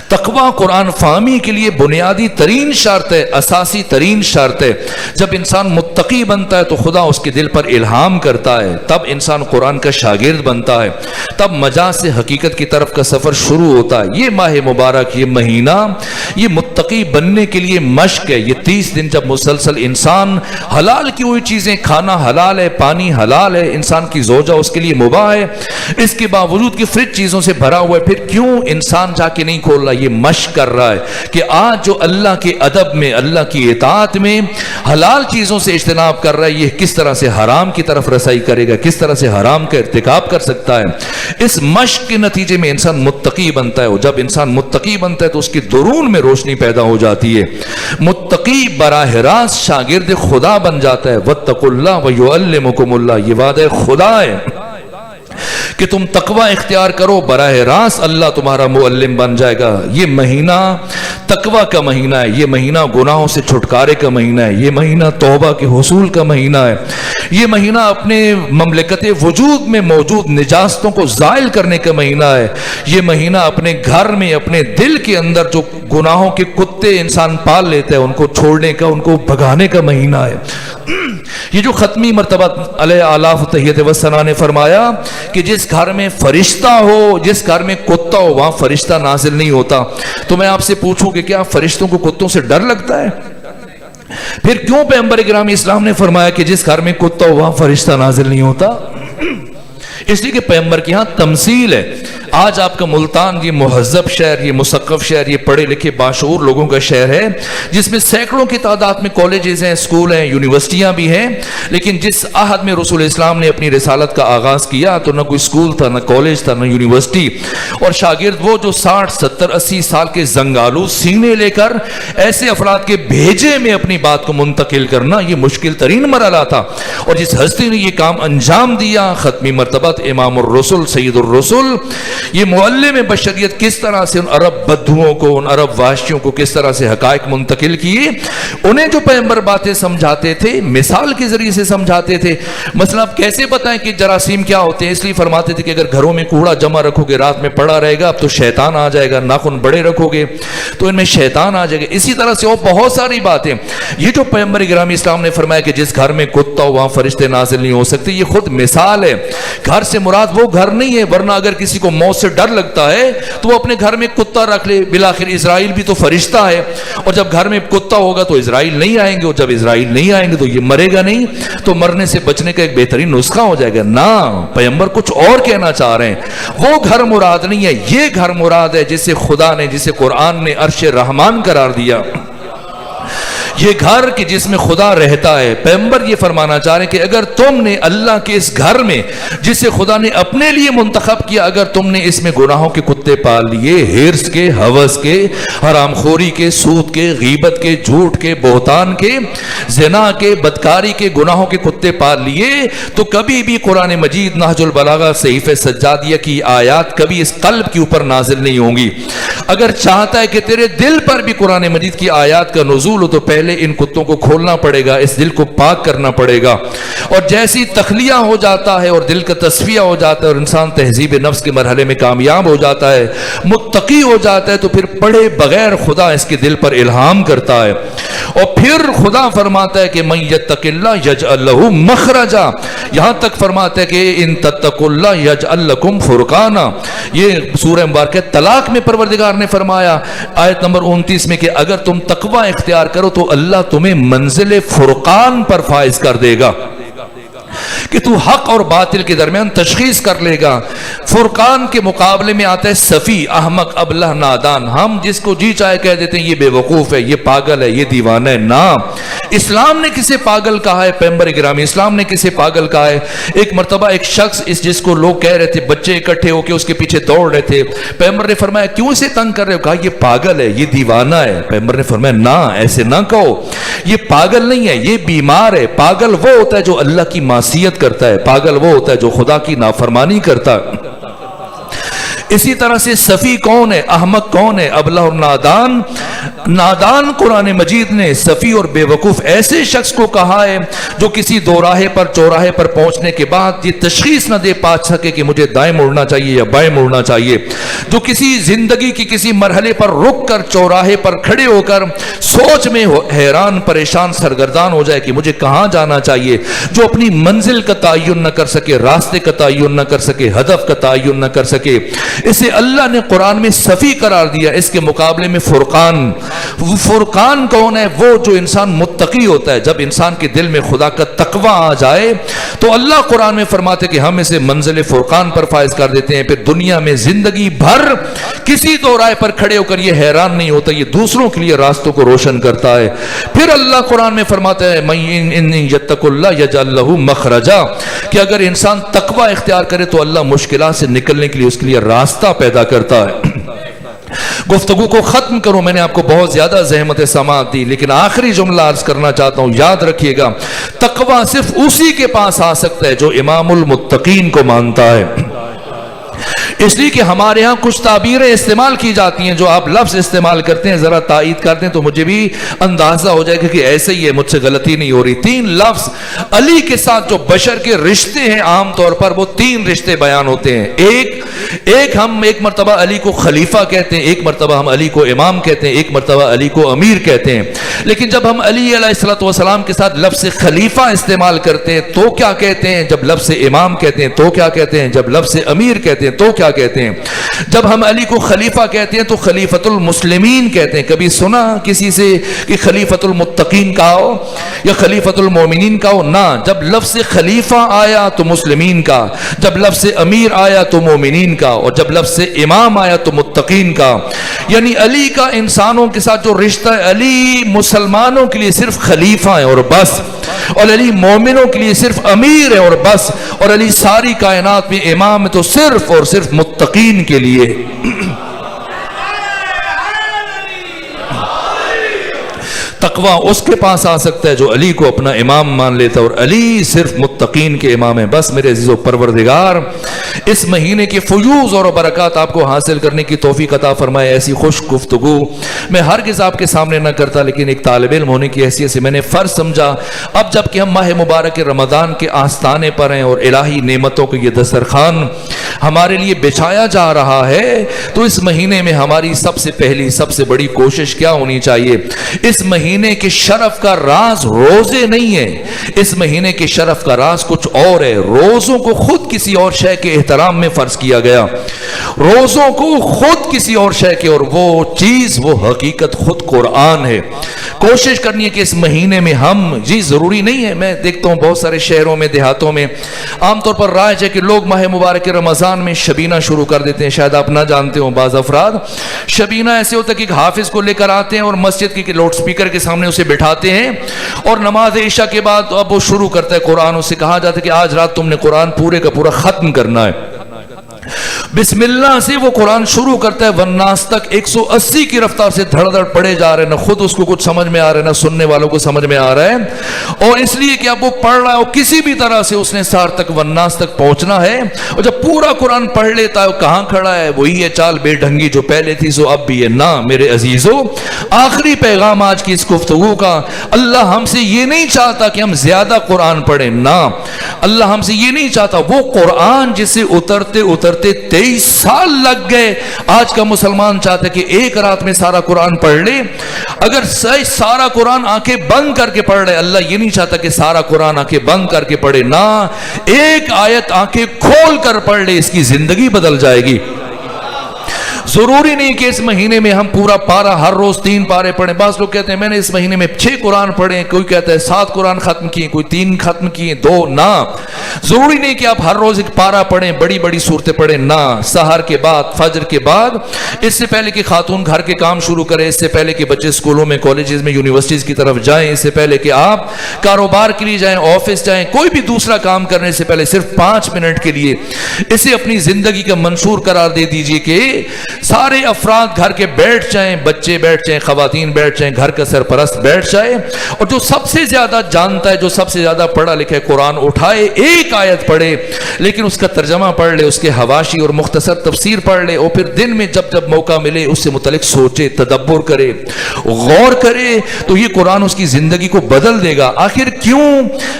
تقوی قرآن فہمی کے لیے بنیادی ترین شرط ہے، اساسی ترین شرط ہے۔ جب انسان متقی بنتا ہے تو خدا اس کے دل پر الہام کرتا ہے، تب انسان قرآن کا شاگرد بنتا ہے، تب مجاز سے حقیقت کی طرف کا سفر شروع ہوتا ہے۔ یہ ماہ مبارک، یہ مہینہ، یہ متقی بننے کے لیے مشق ہے۔ یہ 30 دن جب مسلسل انسان حلال کی ہوئی چیزیں کھانا حلال ہے، پانی حلال ہے، انسان کی زوجہ اس کے لیے مباح ہے، اس کے باوجود کہ فریج چیزوں سے بھرا ہوا ہے، پھر کیوں انسان جا کے نہیں کھول رہا؟ یہ مشق کر رہا ہے کہ آج جو اللہ کے ادب میں، اللہ کی اطاعت میں حلال چیزوں سے اجتناب کر رہا ہے، یہ کس طرح سے حرام کی طرف رسائی کرے گا، کس طرح سے حرام کا ارتکاب کر سکتا ہے۔ اس مشق کے نتیجے میں انسان متقی بنتا ہے، اور جب انسان متقی بنتا ہے تو اس کی درون میں روشنی پیدا ہو جاتی ہے۔ متقی براہ راست شاگرد خدا بن جاتا ہے۔ واتقوا اللہ ویعلمکم اللہ، یہ وعدہ خدا ہے کہ تم تقوی اختیار کرو، براہ راست اللہ تمہارا معلم بن جائے گا۔ یہ مہینہ تقوی کا مہینہ ہے، یہ مہینہ گناہوں سے چھٹکارے کا مہینہ ہے، یہ مہینہ توبہ کے حصول کا مہینہ ہے، یہ مہینہ اپنے مملکت وجود میں موجود نجاستوں کو زائل کرنے کا مہینہ ہے، یہ مہینہ اپنے گھر میں، اپنے دل کے اندر جو گناہوں کے کتے انسان پال لیتے ہیں ان کو چھوڑنے کا، ان کو بھگانے کا مہینہ ہے۔ یہ جو ختمی مرتبہ علیہ آلاف تحیت و ثنا نے فرمایا کہ جس گھر میں فرشتہ ہو، جس گھر میں کتا ہو، وہاں فرشتہ نازل نہیں ہوتا۔ تو میں آپ سے پوچھوں کہ کیا فرشتوں کو کتوں سے ڈر لگتا ہے؟ پھر کیوں پیغمبر گرامی اسلام نے فرمایا کہ جس گھر میں کتا ہو وہاں فرشتہ نازل نہیں ہوتا؟ اس لیے کہ پیغمبر کے ہاں تمثیل ہے۔ آج آپ کا ملتان یہ مہذب شہر، یہ مثقف شہر، یہ پڑھے لکھے باشعور لوگوں کا شہر ہے، جس میں سینکڑوں کی تعداد میں کالجز ہیں، اسکول ہیں، یونیورسٹیاں بھی ہیں، لیکن جس عہد میں رسول اسلام نے اپنی رسالت کا آغاز کیا تو نہ کوئی اسکول تھا، نہ کالج تھا، نہ یونیورسٹی، اور شاگرد وہ جو 60 70 80 سال کے زنگالو سینے لے کر ایسے افراد کے بھیجے میں اپنی بات کو منتقل کرنا یہ مشکل ترین مرحلہ تھا، اور جس ہستی نے یہ کام انجام دیا، ختمی مرتبت امام الرسل سید الرسل، یہ معلم بشریت، کس طرح سے ان عرب بدوؤں کو، ان عرب وحشیوں کو کس طرح سے حقائق منتقل کیے، انہیں جو پیغمبر باتیں سمجھاتے تھے مثال کے ذریعے سے سمجھاتے تھے۔ مثلا آپ کیسے بتائیں کہ جراثیم کیا ہوتے ہیں؟ اس لیے فرماتے تھے کہ اگر گھروں میں کوڑا جمع رکھو گے رات میں پڑا رہے گا اب تو شیطان آ جائے گا، ناخن بڑے رکھو گے تو ان میں شیطان آ جائے گا۔ اسی طرح سے اور بہت ساری باتیں، یہ جو پیغمبر گرامی اسلام نے فرمایا کہ جس گھر میں کتا ہو وہاں فرشتے نازل نہیں ہو سکتے، یہ خود مثال ہے۔ گھر سے مراد وہ گھر نہیں ہے، ورنہ اگر کسی کو موت سے ڈر لگتا ہے تو وہ اپنے گھر میں کتا رکھ لے، بالآخر اسرائیل بھی تو فرشتہ ہے، اور جب گھر میں کتا ہوگا تو اسرائیل نہیں آئیں گے، اور جب اسرائیل نہیں آئیں گے تو یہ مرے گا نہیں، تو مرنے سے بچنے کا ایک بہترین نسخہ ہو جائے گا۔ نا، پیغمبر کچھ اور کہنا چاہ رہے ہیں، وہ گھر مراد نہیں ہے، یہ گھر مراد ہے جسے خدا نے، جسے قرآن نے عرش رحمان قرار دیا، یہ گھر کہ جس میں خدا رہتا ہے۔ پیغمبر یہ فرمانا چاہ رہے ہیں کہ اگر تم نے اللہ کے اس گھر میں جسے خدا نے اپنے لیے منتخب کیا، اگر تم نے اس میں گناہوں کے کتے پال لیے، ہرس کے، ہوس کے، حرام خوری کے، سود کے، غیبت کے، جھوٹ کے، بہتان کے، زنا کے، بدکاری کے گناہوں کے کتے پال لیے، تو کبھی بھی قرآن مجید نہج البلاغہ صحیفہ سجادیہ کی آیات کبھی اس قلب کے اوپر نازل نہیں ہوں گی۔ اگر چاہتا ہے کہ تیرے دل پر بھی قرآن مجید کی آیات کا نزول ہو تو پہلے ان کتوں کو کھولنا پڑے گا، اس دل کو پاک کرنا پڑے گا، اور جیسی تخلیہ ہو جاتا ہے اور دل کا تصفیہ ہو جاتا ہے اور انسان تہذیب نفس کے مرحلے میں کامیاب ہو جاتا ہے، متقی ہو جاتا ہے، تو پھر پڑھے بغیر خدا اس کے دل پر الہام کرتا ہے، اور پھر خدا فرماتا ہے کہ من یتق اللہ یجعل لہ مخرجا، یہاں تک فرماتا ہے کہ ان تتقوا اللہ یجعل لکم فرقانا، یہ سورہ مبارکہ طلاق میں پروردگار نے فرمایا آیت نمبر 29 میں کہ اگر تم تقوی اختیار کرو تو اللہ تمہیں منزل فرقان پر فائز کر دے گا، کہ تو حق اور باطل کے درمیان تشخیص کر لے گا۔ فرقان کے مقابلے میں آتا ہے صفی، احمق، ابلہ، نادان۔ ہم جس کو جی چاہے کہہ دیتے ہیں یہ بے وقوف ہے، یہ پاگل ہے، یہ دیوانہ ہے۔ نا، اسلام نے کسے پاگل کہا ہے؟ پیغمبر گرامی اسلام نے کسے پاگل کہا ہے؟ ایک مرتبہ ایک شخص جس کو لوگ کہہ رہے تھے، بچے اکٹھے ہو کے اس کے پیچھے دوڑ رہے تھے، پیغمبر نے فرمایا کیوں اسے تنگ کر رہے ہو؟ کہا یہ پاگل ہے، یہ دیوانہ ہے۔ پیغمبر نے فرمایا نا، ایسے نہ کہو، یہ پاگل نہیں ہے، یہ بیمار ہے۔ پاگل وہ ہوتا ہے جو اللہ کی معصیت کرتا ہے، پاگل وہ ہوتا ہے جو خدا کی نافرمانی کرتا ہے۔ اسی طرح سے صفی کون ہے، احمق کون ہے، ابلہ اور نادان؟ نادان قرآن مجید نے صفی اور بے وقوف ایسے شخص کو کہا ہے جو کسی دوراہے پر، چوراہے پر پہنچنے کے بعد یہ تشخیص نہ دے پا سکے کہ مجھے دائیں مڑنا چاہیے یا بائیں مڑنا چاہیے، جو کسی زندگی کی کسی مرحلے پر رک کر چوراہے پر کھڑے ہو کر سوچ میں حیران پریشان سرگردان ہو جائے کہ مجھے کہاں جانا چاہیے، جو اپنی منزل کا تعین نہ کر سکے، راستے کا تعین نہ کر سکے، ہدف کا تعین نہ کر سکے، اسے اللہ نے قرآن میں صفی قرار دیا۔ اس کے مقابلے میں فرقان، فرقان کون ہے؟ وہ جو انسان متقی ہوتا ہے۔ جب انسان کے دل میں خدا کا تقوی آ جائے تو اللہ قرآن میں فرماتے کہ ہم اسے منزل فرقان پر فائز کر دیتے ہیں، پھر دنیا میں زندگی بھر کسی دو رائے پر کھڑے ہو کر یہ حیران نہیں ہوتا، یہ دوسروں کے لیے راستوں کو روشن کرتا ہے۔ پھر اللہ قرآن میں فرماتا ہے من یتق اللہ یجعل لہ مخرجا، کہ اگر انسان تقوی اختیار کرے تو اللہ مشکلات سے نکلنے کے لیے اس کے لیے راستہ پیدا کرتا ہے۔ گفتگو کو ختم کروں، میں نے آپ کو بہت زیادہ زحمت سماعت دی، لیکن آخری جملہ عرض کرنا چاہتا ہوں، یاد رکھیے گا تقوی صرف اسی کے پاس آ سکتا ہے جو امام المتقین کو مانتا ہے۔ اس لیے کہ ہمارے ہاں کچھ تعبیریں استعمال کی جاتی ہیں، جو آپ لفظ استعمال کرتے ہیں ذرا تائید کر دیں تو مجھے بھی اندازہ ہو جائے گا کہ ایسے ہی ہے، مجھ سے غلطی نہیں ہو رہی۔ 3 لفظ علی کے ساتھ جو بشر کے رشتے ہیں عام طور پر وہ 3 رشتے بیان ہوتے ہیں۔ ہم ایک مرتبہ علی کو خلیفہ کہتے ہیں، ایک مرتبہ ہم علی کو امام کہتے ہیں، ایک مرتبہ علی کو امیر کہتے ہیں۔ لیکن جب ہم علی علیہ السلام کے ساتھ لفظ خلیفہ استعمال کرتے ہیں تو کیا کہتے ہیں؟ جب لفظ امام کہتے ہیں تو کیا کہتے ہیں؟ جب لفظ امیر کہتے ہیں تو کیا کیا کہتے ہیں؟ جب ہم علی کو خلیفہ کہتے ہیں تو خلیفۃ المسلمین کہتے ہیں. کبھی سنا کسی سے کہ خلیفۃ المتقین کا ہو یا خلیفۃ المومنین کا ہو؟ نہ. جب لفظ خلیفہ آیا تو مسلمین کا، جب لفظ امیر آیا تو مومنین کا، اور جب لفظ امام آیا تو متقین کا. یعنی علی کا انسانوں کے ساتھ جو رشتہ ہے، علی مسلمانوں کے لیے صرف خلیفہ ہے اور بس، اور علی مومنوں کے لیے صرف امیر ہے اور بس، اور علی ساری کائنات میں امام ہے تو صرف اور صرف متقین کے لیے. تقوی اس کے پاس آ سکتا ہے جو علی کو اپنا امام مان لیتا ہے، اور علی صرف متقین کے امام ہیں. بس میرے عزیزو، پروردگار اس مہینے کے فیوز اور برکات آپ کو حاصل کرنے کی توفیق عطا فرمائے. ایسی خوش گفتگو میں ہرگز آپ کے سامنے نہ کرتا، لیکن ایک طالب علم ہونے کی حیثیت سے میں نے فرض سمجھا اب جب کہ ہم ماہ مبارک رمضان کے آستانے پر ہیں اور الہی نعمتوں کے یہ دسترخوان ہمارے لیے بچھایا جا رہا ہے، تو اس مہینے میں ہماری سب سے پہلی سب سے بڑی کوشش کیا ہونی چاہیے؟ اس مہینے کے شرف کا راز روزے نہیں ہے، اس مہینے کے شرف کا راز کچھ اور ہے. روزوں کو خود کسی اور شے کے احترام میں فرض کیا گیا، روزوں کو خود کسی اور شے کے، اور وہ چیز وہ حقیقت خود قرآن ہے. کوشش کرنی ہے کہ اس مہینے میں ہم، جی ضروری نہیں ہے، میں دیکھتا ہوں بہت سارے شہروں میں دیہاتوں میں عام طور پر رائج ہے کہ لوگ ماہ مبارک رمضان میں شبینہ شروع کر دیتے ہیں. شاید آپ نہ جانتے ہوں، بعض افراد شبینہ ایسے ہوتا ہے کہ ایک حافظ کو لے کر آتے ہیں اور مسجد کے لاؤڈ سپیکر کے سامنے اسے بٹھاتے ہیں، اور نماز عشاء کے بعد اب وہ شروع کرتا ہے قرآن. اسے کہا جاتا ہے کہ آج رات تم نے قرآن پورے کا پورا ختم کرنا ہے. بسم اللہ سے وہ قرآن شروع کرتا ہے، والناس تک 180 کی رفتار سے دھڑ دھڑ پڑے جا رہے ہیں. نہ خود اس کو کچھ سمجھ میں آ رہا ہے، نہ سننے والوں کو سمجھ میں آ رہا ہے، اور اس لیے کہ اب وہ پڑھ رہا ہے اور کسی بھی طرح سے اس نے سار تک والناس تک پہنچنا ہے. اور جب پورا قرآن پڑھ لیتا ہے، وہ کہاں کھڑا ہے؟ وہی ہے چال بے ڈھنگی جو پہلے تھی سو اب بھی ہے. نہ میرے عزیزو، آخری پیغام آج کی اس گفتگو کا، اللہ ہم سے یہ نہیں چاہتا کہ ہم زیادہ قرآن پڑھیں. نہ، اللہ ہم سے یہ نہیں چاہتا. وہ قرآن جسے اترتے اترتے 23 سال لگ گئے، آج کا مسلمان چاہتا ہے کہ ایک رات میں سارا قرآن پڑھ لے. اگر سارا قرآن آنکھیں بند کر کے پڑھ رہے، اللہ یہ نہیں چاہتا کہ سارا قرآن آنکھیں بند کر کے پڑھے. نہ، ایک آیت آنکھیں کھول کر پڑھ لے، اس کی زندگی بدل جائے گی. ضروری نہیں کہ اس مہینے میں ہم پورا پارہ ہر روز 3 پارے پڑھیں. بعض لوگ کہتے ہیں میں نے اس مہینے میں 6 قرآن پڑھے، کوئی کہتا ہے 7 قرآن ختم کیے، کوئی 3 ختم کیے، 2. نہ، ضروری نہیں کہ آپ ہر روز ایک پارہ پڑھیں، بڑی بڑی صورتیں پڑھیں. نہ، سحر کے بعد، فجر کے بعد، اس سے پہلے کہ خاتون گھر کے کام شروع کریں، اس سے پہلے کہ بچے اسکولوں میں، کالجز میں، یونیورسٹیز کی طرف جائیں، اس سے پہلے کہ آپ کاروبار کے لیے جائیں، آفس جائیں، کوئی بھی دوسرا کام کرنے سے پہلے صرف 5 منٹ کے لیے اسے اپنی زندگی کا منشور قرار دے دیجئے کہ سارے افراد گھر کے بیٹھ جائیں، بچے بیٹھ جائیں، خواتین بیٹھ جائیں، گھر کا سرپرست بیٹھ جائے، اور جو سب سے زیادہ جانتا ہے، جو سب سے زیادہ پڑھا لکھا ہے، قرآن اٹھائے، ایک آیت پڑھے، لیکن اس کا ترجمہ پڑھ لے، اس کے حواشی اور مختصر تفسیر پڑھ لے، اور پھر دن میں جب جب موقع ملے اس سے متعلق سوچے، تدبر کرے، غور کرے، تو یہ قرآن اس کی زندگی کو بدل دے گا. آخر کیوں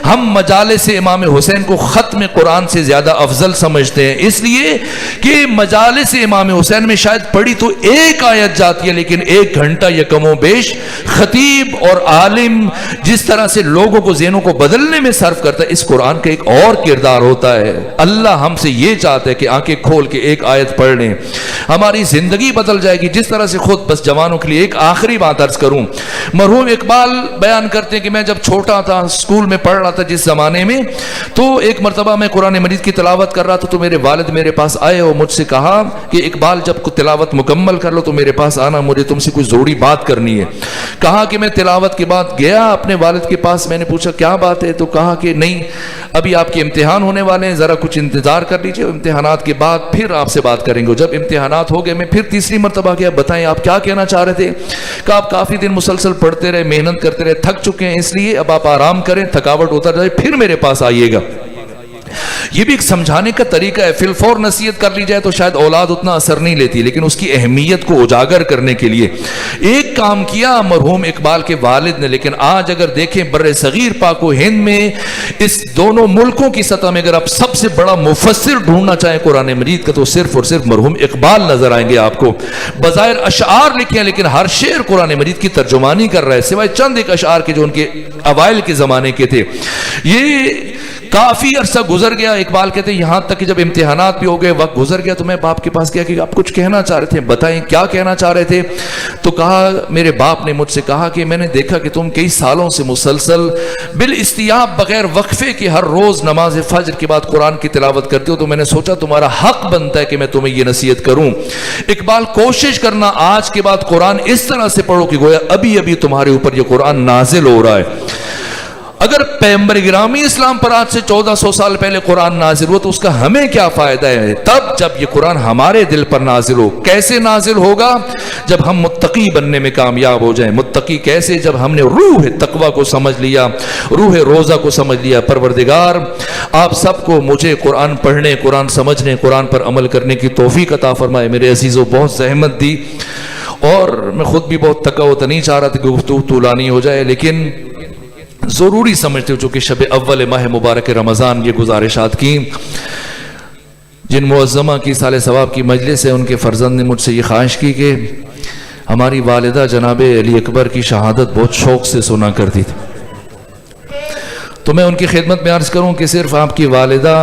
ہم مجالس امام حسین کو ختم قرآن سے زیادہ افضل سمجھتے ہیں؟ اس لیے کہ مجالس امام حسین میں شاید پڑھی تو ایک آیت جاتی ہے، لیکن 1 گھنٹہ یا کم و بیش خطیب اور عالم جس طرح سے لوگوں کو، ذہنوں کو بدلنے میں صرف کرتا ہے، اس قرآن کا ایک اور کردار ہوتا ہے. اللہ ہم سے یہ چاہتا ہے کہ آنکھیں کھول کے ایک آیت پڑھ لیں، ہماری زندگی بدل جائے گی. جس طرح سے خود، بس جوانوں کے لیے ایک آخری بات عرض کروں. مرحوم اقبال بیان کرتے ہیں کہ میں جب چھوٹا تھا، اسکول میں پڑھ رہا تھا جس زمانے میں، تو ایک مرتبہ میں قرآن مجید کی تلاوت کر رہا تھا، تو میرے والد میرے پاس آئے اور مجھ سے کہا کہ اقبال جب تلاوت مکمل کر لو تو میرے پاس آنا، مجھے تم سے کوئی ضروری بات کرنی ہے. کہا کہ میں تلاوت کے بعد گیا اپنے والد کے پاس، میں نے پوچھا کیا بات ہے؟ تو کہا کہ نہیں، ابھی آپ کے امتحان ہونے والے ہیں، ذرا کچھ انتظار کر لیجئے، امتحانات کے بعد پھر آپ سے بات کریں گے. جب امتحانات ہو گئے، میں پھر تیسری مرتبہ گیا، بتائیں آپ کیا کہنا چاہ رہے تھے؟ کہا آپ کافی دن مسلسل پڑھتے رہے، محنت کرتے رہے، تھک چکے ہیں، اس لیے اب آپ آرام کریں، تھکاوٹ اتر جائے، پھر میرے پاس آئیے گا. یہ بھی ایک سمجھانے کا طریقہ ہے. فی الفور نصیحت کر لی جائے تو شاید اولاد اتنا اثر نہیں لیتی، لیکن اس کی اہمیت کو اجاگر کرنے کے لیے ایک کام کیا مرحوم اقبال کے والد نے. لیکن آج اگر دیکھیں بر صغیر پاک و ہند میں، اس دونوں ملکوں کی سطح میں اگر آپ سب سے بڑا مفسر ڈھونڈنا چاہیں قرآن مجید کا، تو صرف اور صرف مرحوم اقبال نظر آئیں گے آپ کو. بظاہر اشعار لکھے ہیں، لیکن ہر شعر قرآن مجید کی ترجمانی کر رہا ہے، سوائے چند ایک اشعار کے جو ان کے اوائل کے زمانے کے تھے. یہ کافی عرصہ گزر گیا. اقبال کہتے ہیں یہاں تک کہ جب امتحانات بھی ہو گئے, وقت گزر گیا, تو میں باپ کے پاس گیا کہ آپ کچھ کہنا چاہ رہے تھے, بتائیں کیا کہنا چاہ رہے تھے. تو کہا, میرے باپ نے مجھ سے کہا کہ میں نے دیکھا کہ تم کئی سالوں سے مسلسل بالاستیاب بغیر وقفے کے ہر روز نماز فجر کے بعد قرآن کی تلاوت کرتے ہو, تو میں نے سوچا تمہارا حق بنتا ہے کہ میں تمہیں یہ نصیحت کروں. اقبال, کوشش کرنا آج کے بعد قرآن اس طرح سے پڑھو کہ گویا ابھی ابھی تمہارے اوپر یہ قرآن نازل ہو رہا ہے. اگر پیغمبر گرامی اسلام پر آج سے 1400 سال پہلے قرآن نازل ہوا تو اس کا ہمیں کیا فائدہ ہے تب جب یہ قرآن ہمارے دل پر نازل ہو. کیسے نازل ہوگا؟ جب ہم متقی بننے میں کامیاب ہو جائیں. متقی کیسے؟ جب ہم نے روح تقوی کو سمجھ لیا, روح روزہ کو سمجھ لیا. پروردگار آپ سب کو, مجھے قرآن پڑھنے, قرآن سمجھنے, قرآن پر عمل کرنے کی توفیق عطا فرمائے. میرے عزیزوں, بہت زحمت دی اور میں خود بھی بہت تھکا ہوتا, نہیں چاہ رہا تھا کہ گفتگو طولانی ہو جائے, لیکن ضروری سمجھتے ہو چونکہ شب اول ماہ مبارک رمضان یہ گزارشات کی. جن معظمہ کی سال ثواب کی مجلس ہے, ان کے فرزند نے مجھ سے یہ خواہش کی کہ ہماری والدہ جناب علی اکبر کی شہادت بہت شوق سے سنا کرتی تھی. تو میں ان کی خدمت میں عرض کروں کہ صرف آپ کی والدہ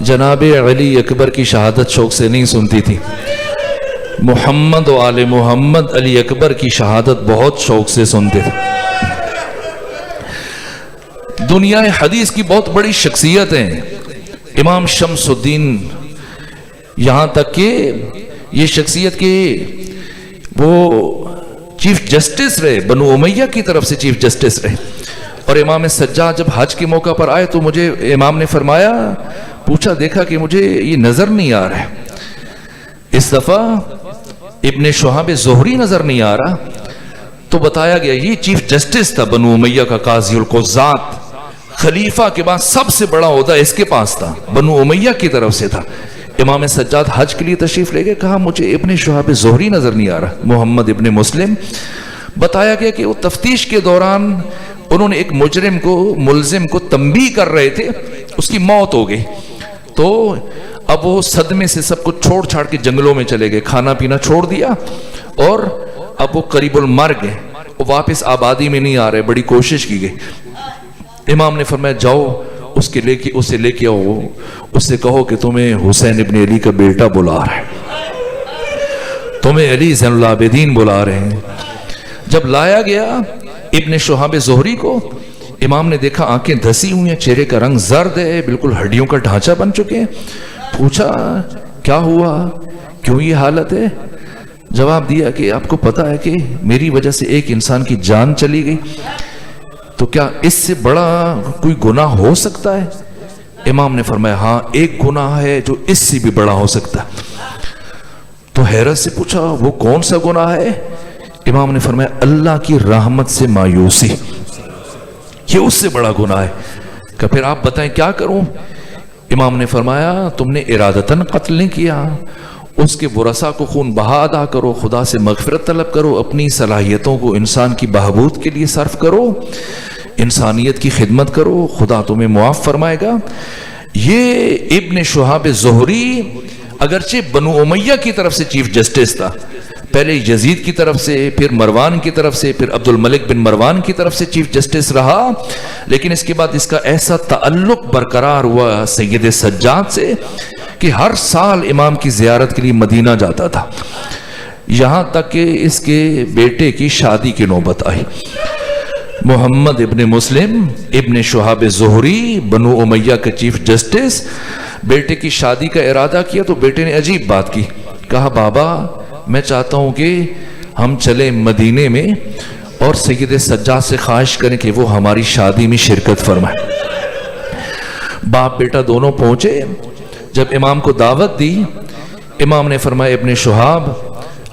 جناب علی اکبر کی شہادت شوق سے نہیں سنتی تھی, محمد و آل محمد علی اکبر کی شہادت بہت شوق سے سنتے تھے. دنیا حدیث کی بہت بڑی شخصیت ہیں. امام شمس الدین, یہاں تک کہ یہ شخصیت کے وہ چیف جسٹس رہے, بنو امیہ کی طرف سے چیف جسٹس رہے. اور امام سجاد جب حج کے موقع پر آئے تو مجھے امام نے فرمایا, پوچھا, دیکھا کہ مجھے یہ نظر نہیں آ رہا ہے. اس دفعہ ابن شہاب زہری نظر نہیں آ رہا, تو بتایا گیا یہ چیف جسٹس تھا بنو امیہ کا, قاضی القضات, خلیفہ کے بعد سب سے بڑا عہدہ اس کے پاس تھا, بنو امیہ کی طرف سے تھا. امام سجاد حج کے لیے تشریف لے گئے, کہا مجھے ابن شہاب زہری نظر نہیں آ رہا, محمد ابن مسلم. بتایا گیا کہ وہ تفتیش کے دوران انہوں نے ایک مجرم کو, ملزم کو تنبیہ کر رہے تھے, اس کی موت ہو گئی. تو اب وہ صدمے سے سب کچھ چھوڑ چھاڑ کے جنگلوں میں چلے گئے, کھانا پینا چھوڑ دیا, اور اب وہ قریب المرگ ہے, وہ واپس آبادی میں نہیں آ رہے. بڑی کوشش کی گئی. امام نے فرمایا جاؤ اسے لے کے آؤ, اس سے کہو کہ تمہیں حسین ابن علی کا بیٹا بلا رہا ہے, تمہیں علی زین العابدین بلا رہے ہیں. جب لایا گیا ابن شہاب زہری کو, امام نے دیکھا آنکھیں دھسی ہوئی ہیں, چہرے کا رنگ زرد ہے, بالکل ہڈیوں کا ڈھانچہ بن چکے ہیں. پوچھا کیا ہوا, کیوں یہ حالت ہے؟ جواب دیا کہ آپ کو پتا ہے کہ میری وجہ سے ایک انسان کی جان چلی گئی, تو کیا اس سے بڑا کوئی گناہ ہو سکتا ہے؟ امام نے فرمایا ہاں, ایک گناہ ہے جو اس سے بھی بڑا ہو سکتا ہے. تو حیرت سے پوچھا وہ کون سا گناہ ہے؟ امام نے فرمایا اللہ کی رحمت سے مایوسی, یہ اس سے بڑا گناہ ہے. کہ پھر آپ بتائیں کیا کروں؟ امام نے فرمایا تم نے ارادتاً قتل نہیں کیا, اس کے ورثاء کو خون بہا ادا کرو, خدا سے مغفرت طلب کرو, اپنی صلاحیتوں کو انسان کی بہبود کے لیے صرف کرو, انسانیت کی خدمت کرو, خدا تمہیں معاف فرمائے گا. یہ ابن شہاب زہری اگرچہ بنو امیہ کی طرف سے چیف جسٹس تھا, پہلے یزید کی طرف سے, پھر مروان کی طرف سے, پھر عبد الملک بن مروان کی طرف سے چیف جسٹس رہا, لیکن اس کے بعد اس کا ایسا تعلق برقرار ہوا سید سجاد سے کہ ہر سال امام کی زیارت کے لیے مدینہ جاتا تھا, یہاں تک کہ اس کے بیٹے کی شادی کی نوبت آئی. محمد ابن مسلم ابن شہاب زہری بنو امیہ کا چیف جسٹس, بیٹے کی شادی کا ارادہ کیا تو بیٹے نے عجیب بات کی, کہا بابا میں چاہتا ہوں کہ ہم چلیں مدینے میں اور سید سجاد سے خواہش کریں کہ وہ ہماری شادی میں شرکت فرمائے. باپ بیٹا دونوں پہنچے. جب امام کو دعوت دی, امام نے فرمایا ابن شہاب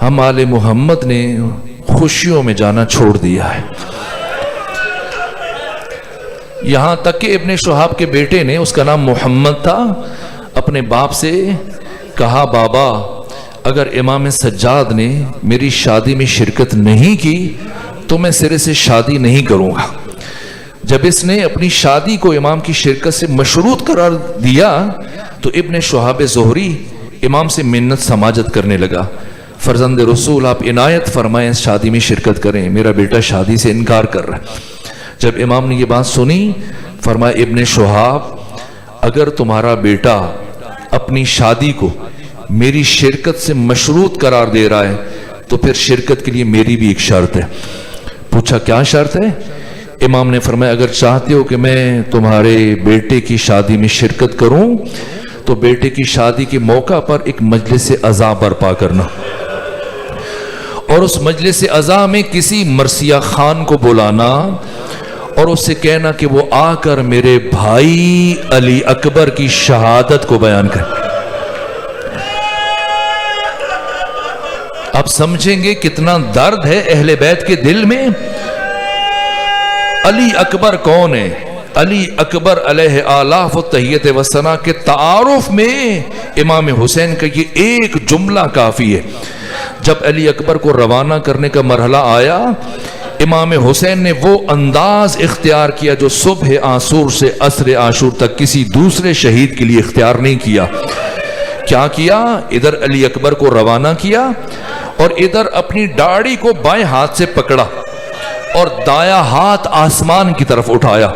ہم آل محمد نے خوشیوں میں جانا چھوڑ دیا ہے. یہاں تک کہ ابن شہاب کے بیٹے نے, اس کا نام محمد تھا, اپنے باپ سے کہا بابا اگر امام سجاد نے میری شادی میں شرکت نہیں کی تو میں سرے سے شادی نہیں کروں گا. جب اس نے اپنی شادی کو امام کی شرکت سے مشروط قرار دیا تو ابن شہاب زہری امام سے منت سماجت کرنے لگا, فرزند رسول آپ عنایت فرمائیں اس شادی میں شرکت کریں, میرا بیٹا شادی سے انکار کر رہا ہے. جب امام نے یہ بات سنی فرمایا ابن شہاب اگر تمہارا بیٹا اپنی شادی کو میری شرکت سے مشروط قرار دے رہا ہے تو پھر شرکت کے لیے میری بھی ایک شرط ہے۔ پوچھا کیا شرط ہے؟ امام نے فرمایا اگر چاہتے ہو کہ میں تمہارے بیٹے کی شادی میں شرکت کروں تو بیٹے کی شادی کے موقع پر ایک مجلس عزا برپا کرنا، اور اس مجلس عزا میں کسی مرثیہ خان کو بلانا اور اس سے کہنا کہ وہ آ کر میرے بھائی علی اکبر کی شہادت کو بیان کرے۔ اب سمجھیں گے کتنا درد ہے اہل بیت کے دل میں۔ علی اکبر کون ہے؟ علی اکبر علیہ آلاف و تحیت و ثنا کے تعارف میں امام حسین کا یہ ایک جملہ کافی ہے۔ جب علی اکبر کو روانہ کرنے کا مرحلہ آیا، امام حسین نے وہ انداز اختیار کیا جو صبح عاشور سے عصر عاشور تک کسی دوسرے شہید کے لیے اختیار نہیں کیا۔ کیا کیا؟ ادھر علی اکبر کو روانہ کیا اور ادھر اپنی داڑھی کو بائیں ہاتھ سے پکڑا اور دایاں ہاتھ آسمان کی طرف اٹھایا۔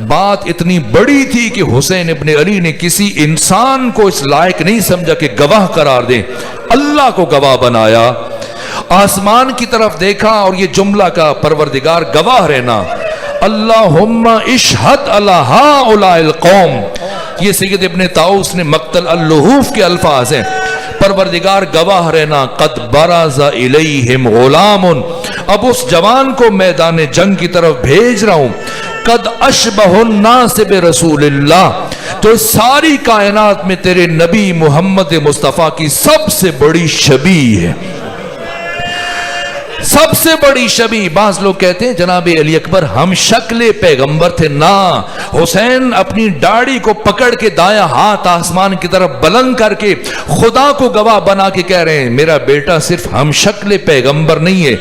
بات اتنی بڑی تھی کہ حسین ابن علی نے کسی انسان کو اس لائق نہیں سمجھا کہ گواہ قرار دیں، اللہ کو گواہ بنایا، آسمان کی طرف دیکھا اور یہ جملہ کا پروردگار گواہ رہنا، اللہم اشہد علی ہؤلاء القوم۔ یہ سید ابن طاؤس نے مقتل اللحوف کے الفاظ ہیں، پروردگار گواہ رہنا، قد برز الیہم غلام، اب اس جوان کو میدان جنگ کی طرف بھیج رہا ہوں، قد اشبہ الناس برسول اللہ، تو ساری کائنات میں تیرے نبی محمد مصطفیٰ کی سب سے بڑی شبیہ ہے، سب سے بڑی شبیہ۔ بعض لوگ کہتے ہیں جناب علی اکبر ہم شکل پیغمبر تھے، نہ، حسین اپنی داڑھی کو پکڑ کے دایاں ہاتھ آسمان کی طرف بلند کر کے خدا کو گواہ بنا کے کہہ رہے ہیں میرا بیٹا صرف ہم شکل پیغمبر نہیں ہے،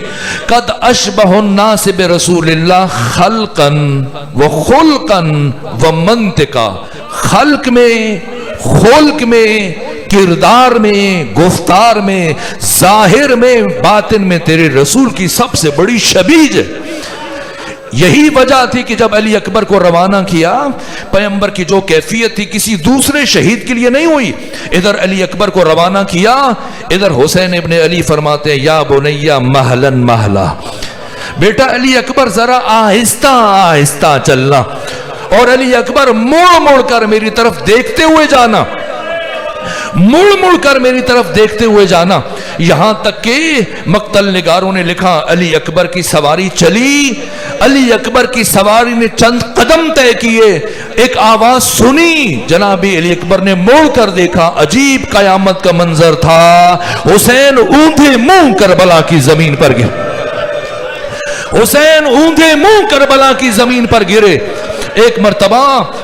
قد اشبہ الناس برسول اللہ خلقا و خلقا و منطقا، خلق میں کردار میں، گفتار میں، ظاہر میں، باطن میں تیرے رسول کی سب سے بڑی شبیہ ہے۔ یہی وجہ تھی کہ جب علی اکبر کو روانہ کیا، پیغمبر کی جو کیفیت تھی کسی دوسرے شہید کے لیے نہیں ہوئی۔ ادھر علی اکبر کو روانہ کیا، ادھر حسین ابن علی فرماتے ہیں یا بنیا مہلن مہلا، بیٹا علی اکبر ذرا آہستہ آہستہ چلنا، اور علی اکبر مڑ مڑ کر میری طرف دیکھتے ہوئے جانا، مڑ مڑ کر میری طرف دیکھتے ہوئے جانا۔ یہاں تک کہ مقتل نگاروں نے لکھا علی اکبر کی سواری چلی، علی اکبر کی سواری نے چند قدم طے کیے، ایک آواز سنی، جناب علی اکبر نے موڑ کر دیکھا، عجیب قیامت کا منظر تھا، حسین اوندھے منہ کربلا کی زمین پر گرے، حسین اوندھے منہ کربلا کی زمین پر گرے۔ ایک مرتبہ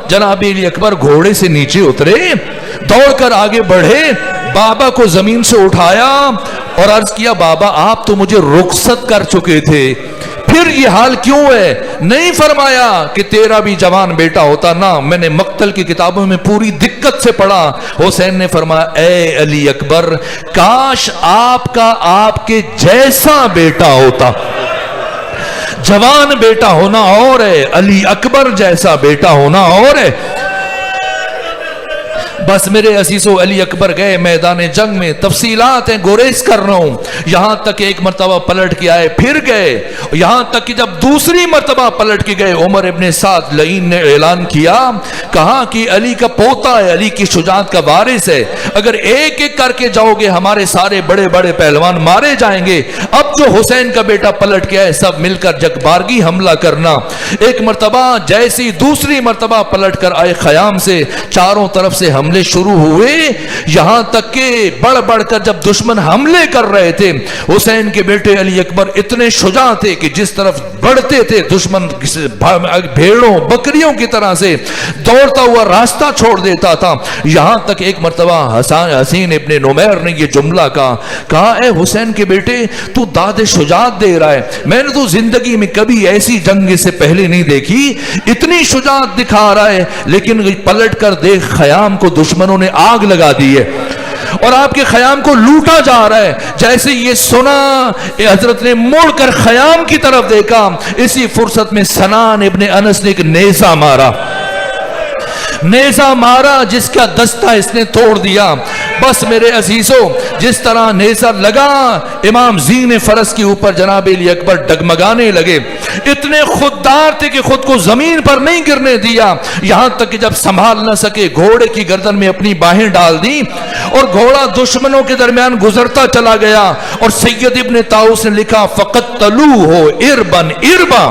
جناب علی اکبر گھوڑے سے نیچے اترے، دوڑ کر آگے بڑھے، بابا کو زمین سے اٹھایا اور عرض کیا بابا آپ تو مجھے رخصت کر چکے تھے، پھر یہ حال کیوں ہے؟ نہیں فرمایا کہ تیرا بھی جوان بیٹا ہوتا، نہ، میں نے مقتل کی کتابوں میں پوری دقت سے پڑھا۔ حسین نے فرمایا اے علی اکبر کاش آپ کا آپ کے جیسا بیٹا ہوتا، جوان بیٹا ہونا اور ہے، علی اکبر جیسا بیٹا ہونا اور ہے۔ بس میرے عزیزو علی اکبر گئے میدان جنگ میں، تفصیلات ہیں گریز کر رہا ہوں، یہاں تک ایک مرتبہ پلٹ کے آئے، پھر گئے، یہاں تک کہ جب دوسری مرتبہ پلٹ کے گئے عمر ابن سعد لعین نے اعلان کیا، کہا کہ علی کا پوتا ہے، علی کی شجاعت کا وارث ہے، اگر ایک ایک کر کے جاؤ گے ہمارے سارے بڑے بڑے پہلوان مارے جائیں گے، اب جو حسین کا بیٹا پلٹ کے آئے سب مل کر جگبارگی حملہ کرنا۔ ایک مرتبہ جیسی دوسری مرتبہ پلٹ کر آئے خیام سے، چاروں طرف سے حملے شروع ہوئے، یہاں تک کہ بڑھ بڑھ کر جب دشمن حملے کر رہے تھے، حسین کے بیٹے علی اکبر اتنے شجاع تھے کہ جس طرف بڑھتے تھے دشمن بھیڑوں بکریوں کی طرح سے دوڑتا ہوا راستہ چھوڑ دیتا تھا۔ یہاں تک ایک مرتبہ حسین ابن نمیر نے یہ جملہ کہا اے حسین کے بیٹے تو داد شجاعت دے رہا ہے، میں نے تو زندگی میں کبھی ایسی جنگ سے پہلے نہیں دیکھی، اتنی شجاعت دکھا رہا ہے، لیکن پلٹ کر دیکھ خیام کو دشمنوں نے آگ لگا دی ہے، اور آپ کے خیام کو لوٹا جا رہا ہے۔ جیسے یہ سنا حضرت نے مڑ کر خیام کی طرف دیکھا، اسی فرصت میں سنان ابن انس نے ایک نیزہ مارا جس کا دستہ اس نے توڑ دیا۔ بس میرے عزیزوں، جس طرح نیزہ لگا امام زین فرس کے اوپر جناب علی اکبر ڈگمگانے لگے، اتنے خوددار تھے کہ خود کو زمین پر نہیں گرنے دیا، یہاں تک کہ جب سنبھال نہ سکے گھوڑے کی گردن میں اپنی باہیں ڈال دی اور گھوڑا دشمنوں کے درمیان گزرتا چلا گیا۔ اور سید ابن طاؤس نے لکھا فقتلوہ اربن اربا،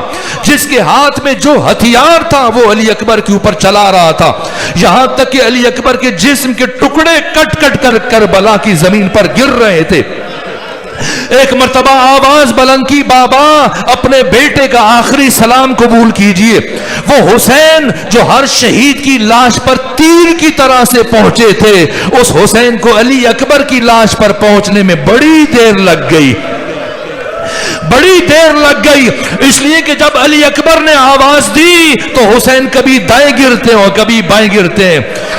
جس کے ہاتھ میں جو ہتھیار تھا وہ علی اکبر کے اوپر چلا رہا تھا، یہاں تک کہ علی اکبر کے جسم کے ٹکڑے کٹ کٹ کر کربلا کی زمین پر گر رہے تھے۔ ایک مرتبہ آواز بلند کی، بابا اپنے بیٹے کا آخری سلام قبول کیجئے۔ وہ حسین جو ہر شہید کی لاش پر تیر کی طرح سے پہنچے تھے، اس حسین کو علی اکبر کی لاش پر پہنچنے میں بڑی دیر لگ گئی، اس لیے کہ جب علی اکبر نے آواز دی تو حسین کبھی دائیں گرتے اور کبھی بائیں گرتے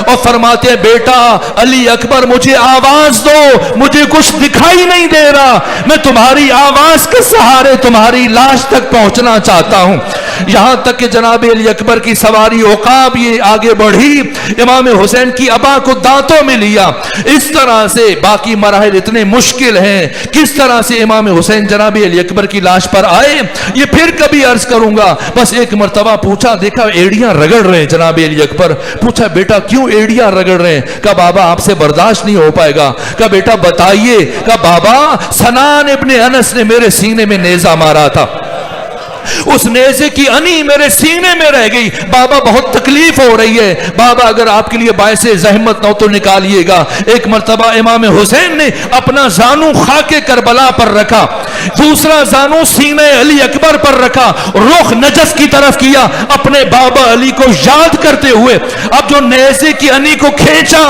اور فرماتے ہیں بیٹا علی اکبر مجھے آواز دو، مجھے کچھ دکھائی نہیں دے رہا، میں تمہاری آواز کے سہارے تمہاری لاش تک پہنچنا چاہتا ہوں۔ یہاں تک کہ جناب علی اکبر کی سواری عقاب یہ آگے بڑھی، امام حسین کی ابا کو دانتوں میں لیا۔ اس طرح سے باقی مراحل اتنے مشکل ہیں، کس طرح سے امام حسین جناب علی اکبر کی لاش پر آئے یہ پھر کبھی عرض کروں گا۔ بس ایک مرتبہ پوچھا، دیکھا ایڑیاں رگڑ رہے ہیں جناب علی اکبر، پوچھا بیٹا کیوں ایڑیاں رگڑ رہے ہیں؟ کہا بابا آپ سے برداشت نہیں ہو پائے گا۔ کہا بیٹا بتائیے۔ کہا بابا سنان ابن انس نے میرے سینے میں نیزہ مارا تھا، اس نیزے کی انی میرے سینے میں رہ گئی، بابا بہت تکلیف ہو رہی ہے، بابا اگر آپ کے لیے باعث زحمت نہ ہو تو نکالیے گا۔ ایک مرتبہ امام حسین نے اپنا زانو خاک کربلا پر رکھا، دوسرا زانو سینے علی اکبر پر رکھا، رخ نجف کی طرف کیا، اپنے بابا علی کو یاد کرتے ہوئے اب جو نیزے کی انی کو کھینچا،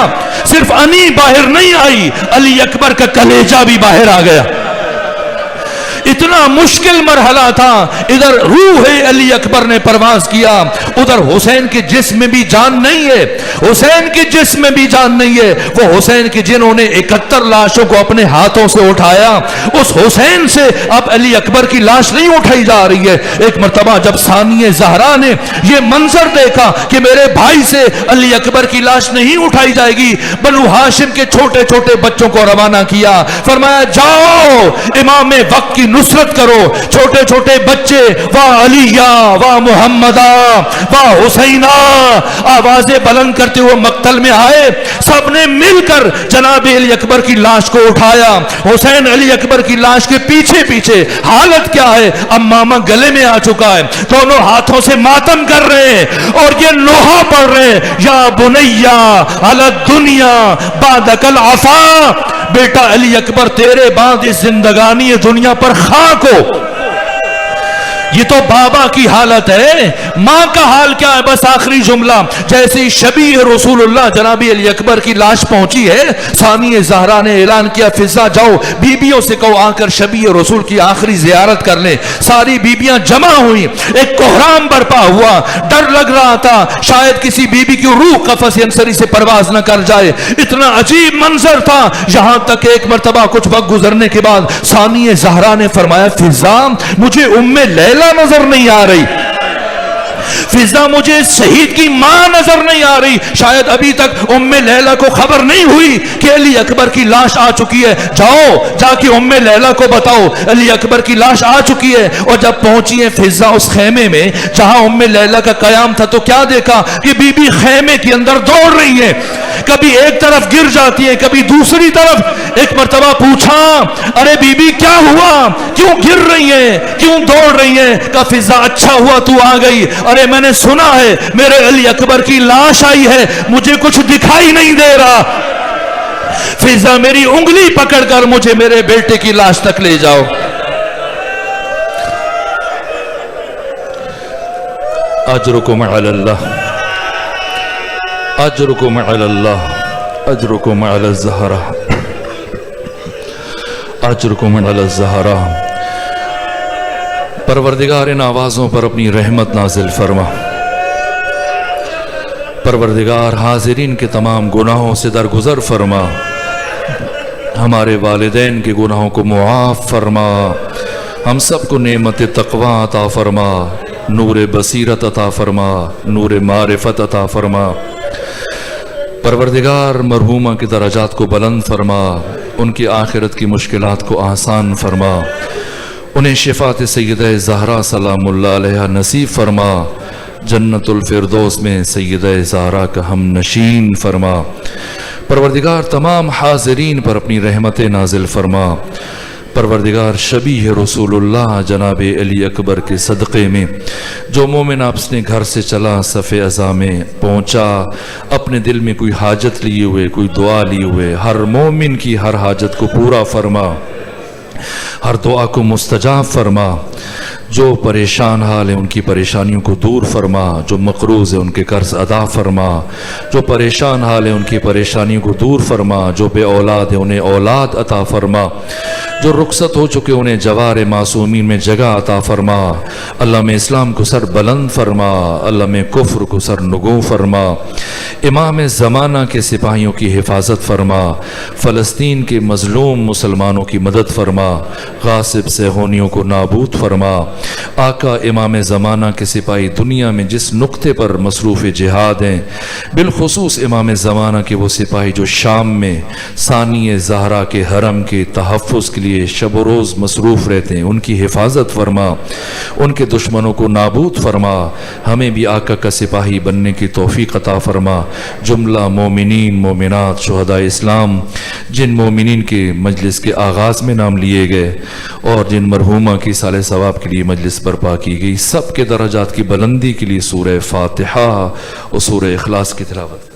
صرف انی باہر نہیں آئی، علی اکبر کا کلیجہ بھی باہر آ گیا۔ اتنا مشکل مرحلہ تھا، ادھر روح علی اکبر نے پرواز کیا، ادھر حسین کے جسم میں بھی جان نہیں ہے، حسین کے جسم میں بھی جان نہیں ہے۔ وہ حسین کی جنہوں نے 71 لاشوں کو اپنے ہاتھوں سے اٹھایا، اس حسین سے اب علی اکبر کی لاش نہیں اٹھائی جا رہی ہے۔ ایک مرتبہ جب ثانیہ زہرا نے یہ منظر دیکھا کہ میرے بھائی سے علی اکبر کی لاش نہیں اٹھائی جائے گی، بنو ہاشم کے چھوٹے چھوٹے بچوں کو روانہ کیا، فرمایا جاؤ امام وقت کی نصرت کرو۔ چھوٹے چھوٹے بچے واہ علیہ واہ محمدہ واہ حسینہ آوازیں بلند کرتے ہوئے مقتل میں آئے، سب نے مل کر جناب علی اکبر کی لاش کو اٹھایا۔ حسین علی اکبر کی لاش کے پیچھے پیچھے، حالت کیا ہے؟ اب ماما گلے میں آ چکا ہے، دونوں ہاتھوں سے ماتم کر رہے ہیں اور یہ نوحہ پڑھ رہے ہیں، یا بنیا علی الدنیا بعدک العفا، بیٹا علی اکبر تیرے بعد اس زندگانی دنیا پر خاک ہو۔ یہ تو بابا کی حالت ہے، ماں کا حال کیا ہے؟ بس آخری جملہ، جیسے ہی شبیہ رسول اللہ جناب علی اکبر کی لاش پہنچی ہے، ثانیہ زہرا نے اعلان کیا فضا جاؤ بیبیوں سے کہو آ کر شبیہ رسول کی آخری زیارت کر لیں۔ ساری بیبیاں جمع ہوئی، ایک کوہرام برپا ہوا، ڈر لگ رہا تھا شاید کسی بیبی کی روح قفس انصری سے پرواز نہ کر جائے، اتنا عجیب منظر تھا۔ یہاں تک ایک مرتبہ کچھ وقت گزرنے کے بعد ثانیہ زہرا نے فرمایا فضا مجھے ام لیلہ نظر نہیں آ رہی، فضا مجھے شہید کی ماں نظر نہیں آ رہی، شاید ابھی تک ام لیلہ کو خبر نہیں ہوئی کہ علی اکبر کی لاش آ چکی ہے، جاؤ جا کے ام لیلہ کو بتاؤ علی اکبر کی لاش آ چکی ہے۔ اور جب پہنچی ہے فضا اس خیمے میں جہاں ام لیلہ کا قیام تھا تو کیا دیکھا کہ بی بی خیمے کے اندر دوڑ رہی ہے، کبھی ایک طرف گر جاتی ہے کبھی دوسری طرف۔ ایک مرتبہ پوچھا ارے بی بی کیا ہوا، کیوں گر رہی ہیں، کیوں دوڑ رہی ہیں؟ کہا فضا اچھا ہوا تو آ گئی، ارے میں نے سنا ہے میرے علی اکبر کی لاش آئی ہے، مجھے کچھ دکھائی نہیں دے رہا، فضا میری انگلی پکڑ کر مجھے میرے بیٹے کی لاش تک لے جاؤ۔ اجرکم علی اللہ، اجرکم علی اللہ، اجرکم علی الزہرا، اجرکم علی الزہرا۔ پروردگار ان آوازوں پر اپنی رحمت نازل فرما، پروردگار حاضرین کے تمام گناہوں سے درگزر فرما، ہمارے والدین کے گناہوں کو معاف فرما، ہم سب کو نعمت تقوی عطا فرما، نور بصیرت عطا فرما، نور معرفت عطا فرما۔ پروردگار مرحومہ کی درجات کو بلند فرما، ان کی آخرت کی مشکلات کو آسان فرما، انہیں شفاعت سیدہ زہرا سلام اللہ علیہ نصیب فرما، جنت الفردوس میں سیدہ زہرا کا ہم نشین فرما۔ پروردگار تمام حاضرین پر اپنی رحمت نازل فرما۔ پروردگار شبیہ رسول اللہ جناب علی اکبر کے صدقے میں جو مومن اپنے گھر سے چلا صف اعضاء میں پہنچا، اپنے دل میں کوئی حاجت لیے ہوئے، کوئی دعا لیے ہوئے، ہر مومن کی ہر حاجت کو پورا فرما، ہر دعا کو مستجاب فرما۔ جو پریشان حال ہیں ان کی پریشانیوں کو دور فرما، جو مقروض ہیں ان کے قرض ادا فرما، جو پریشان حال ہیں ان کی پریشانیوں کو دور فرما، جو بے اولاد ہیں انہیں اولاد عطا فرما، جو رخصت ہو چکے انہیں جوار معصومین میں جگہ عطا فرما۔ اللہ میں اسلام کو سر بلند فرما، اللہ میں کفر کو سر نگوں فرما۔ امام زمانہ کے سپاہیوں کی حفاظت فرما، فلسطین کے مظلوم مسلمانوں کی مدد فرما، غاصب صہیونیوں کو نابود فرما۔ آقا امام زمانہ کے سپاہی دنیا میں جس نقطے پر مصروف جہاد ہیں، بالخصوص امام زمانہ کے وہ سپاہی جو شام میں ثانی زہرا کے حرم کے تحفظ کے لیے شب و روز مصروف رہتے ہیں، ان کی حفاظت فرما، ان کے دشمنوں کو نابود فرما۔ ہمیں بھی آقا کا سپاہی بننے کی توفیق عطا فرما۔ جملہ مومنین مومنات شہداء اسلام جن مومنین کے مجلس کے آغاز میں نام لیے گئے اور جن مرحومہ کی سال ثواب کے لیے مجلس برپا کی گئی، سب کے درجات کی بلندی کے لیے سورہ فاتحہ اور سورہ اخلاص کی تلاوت۔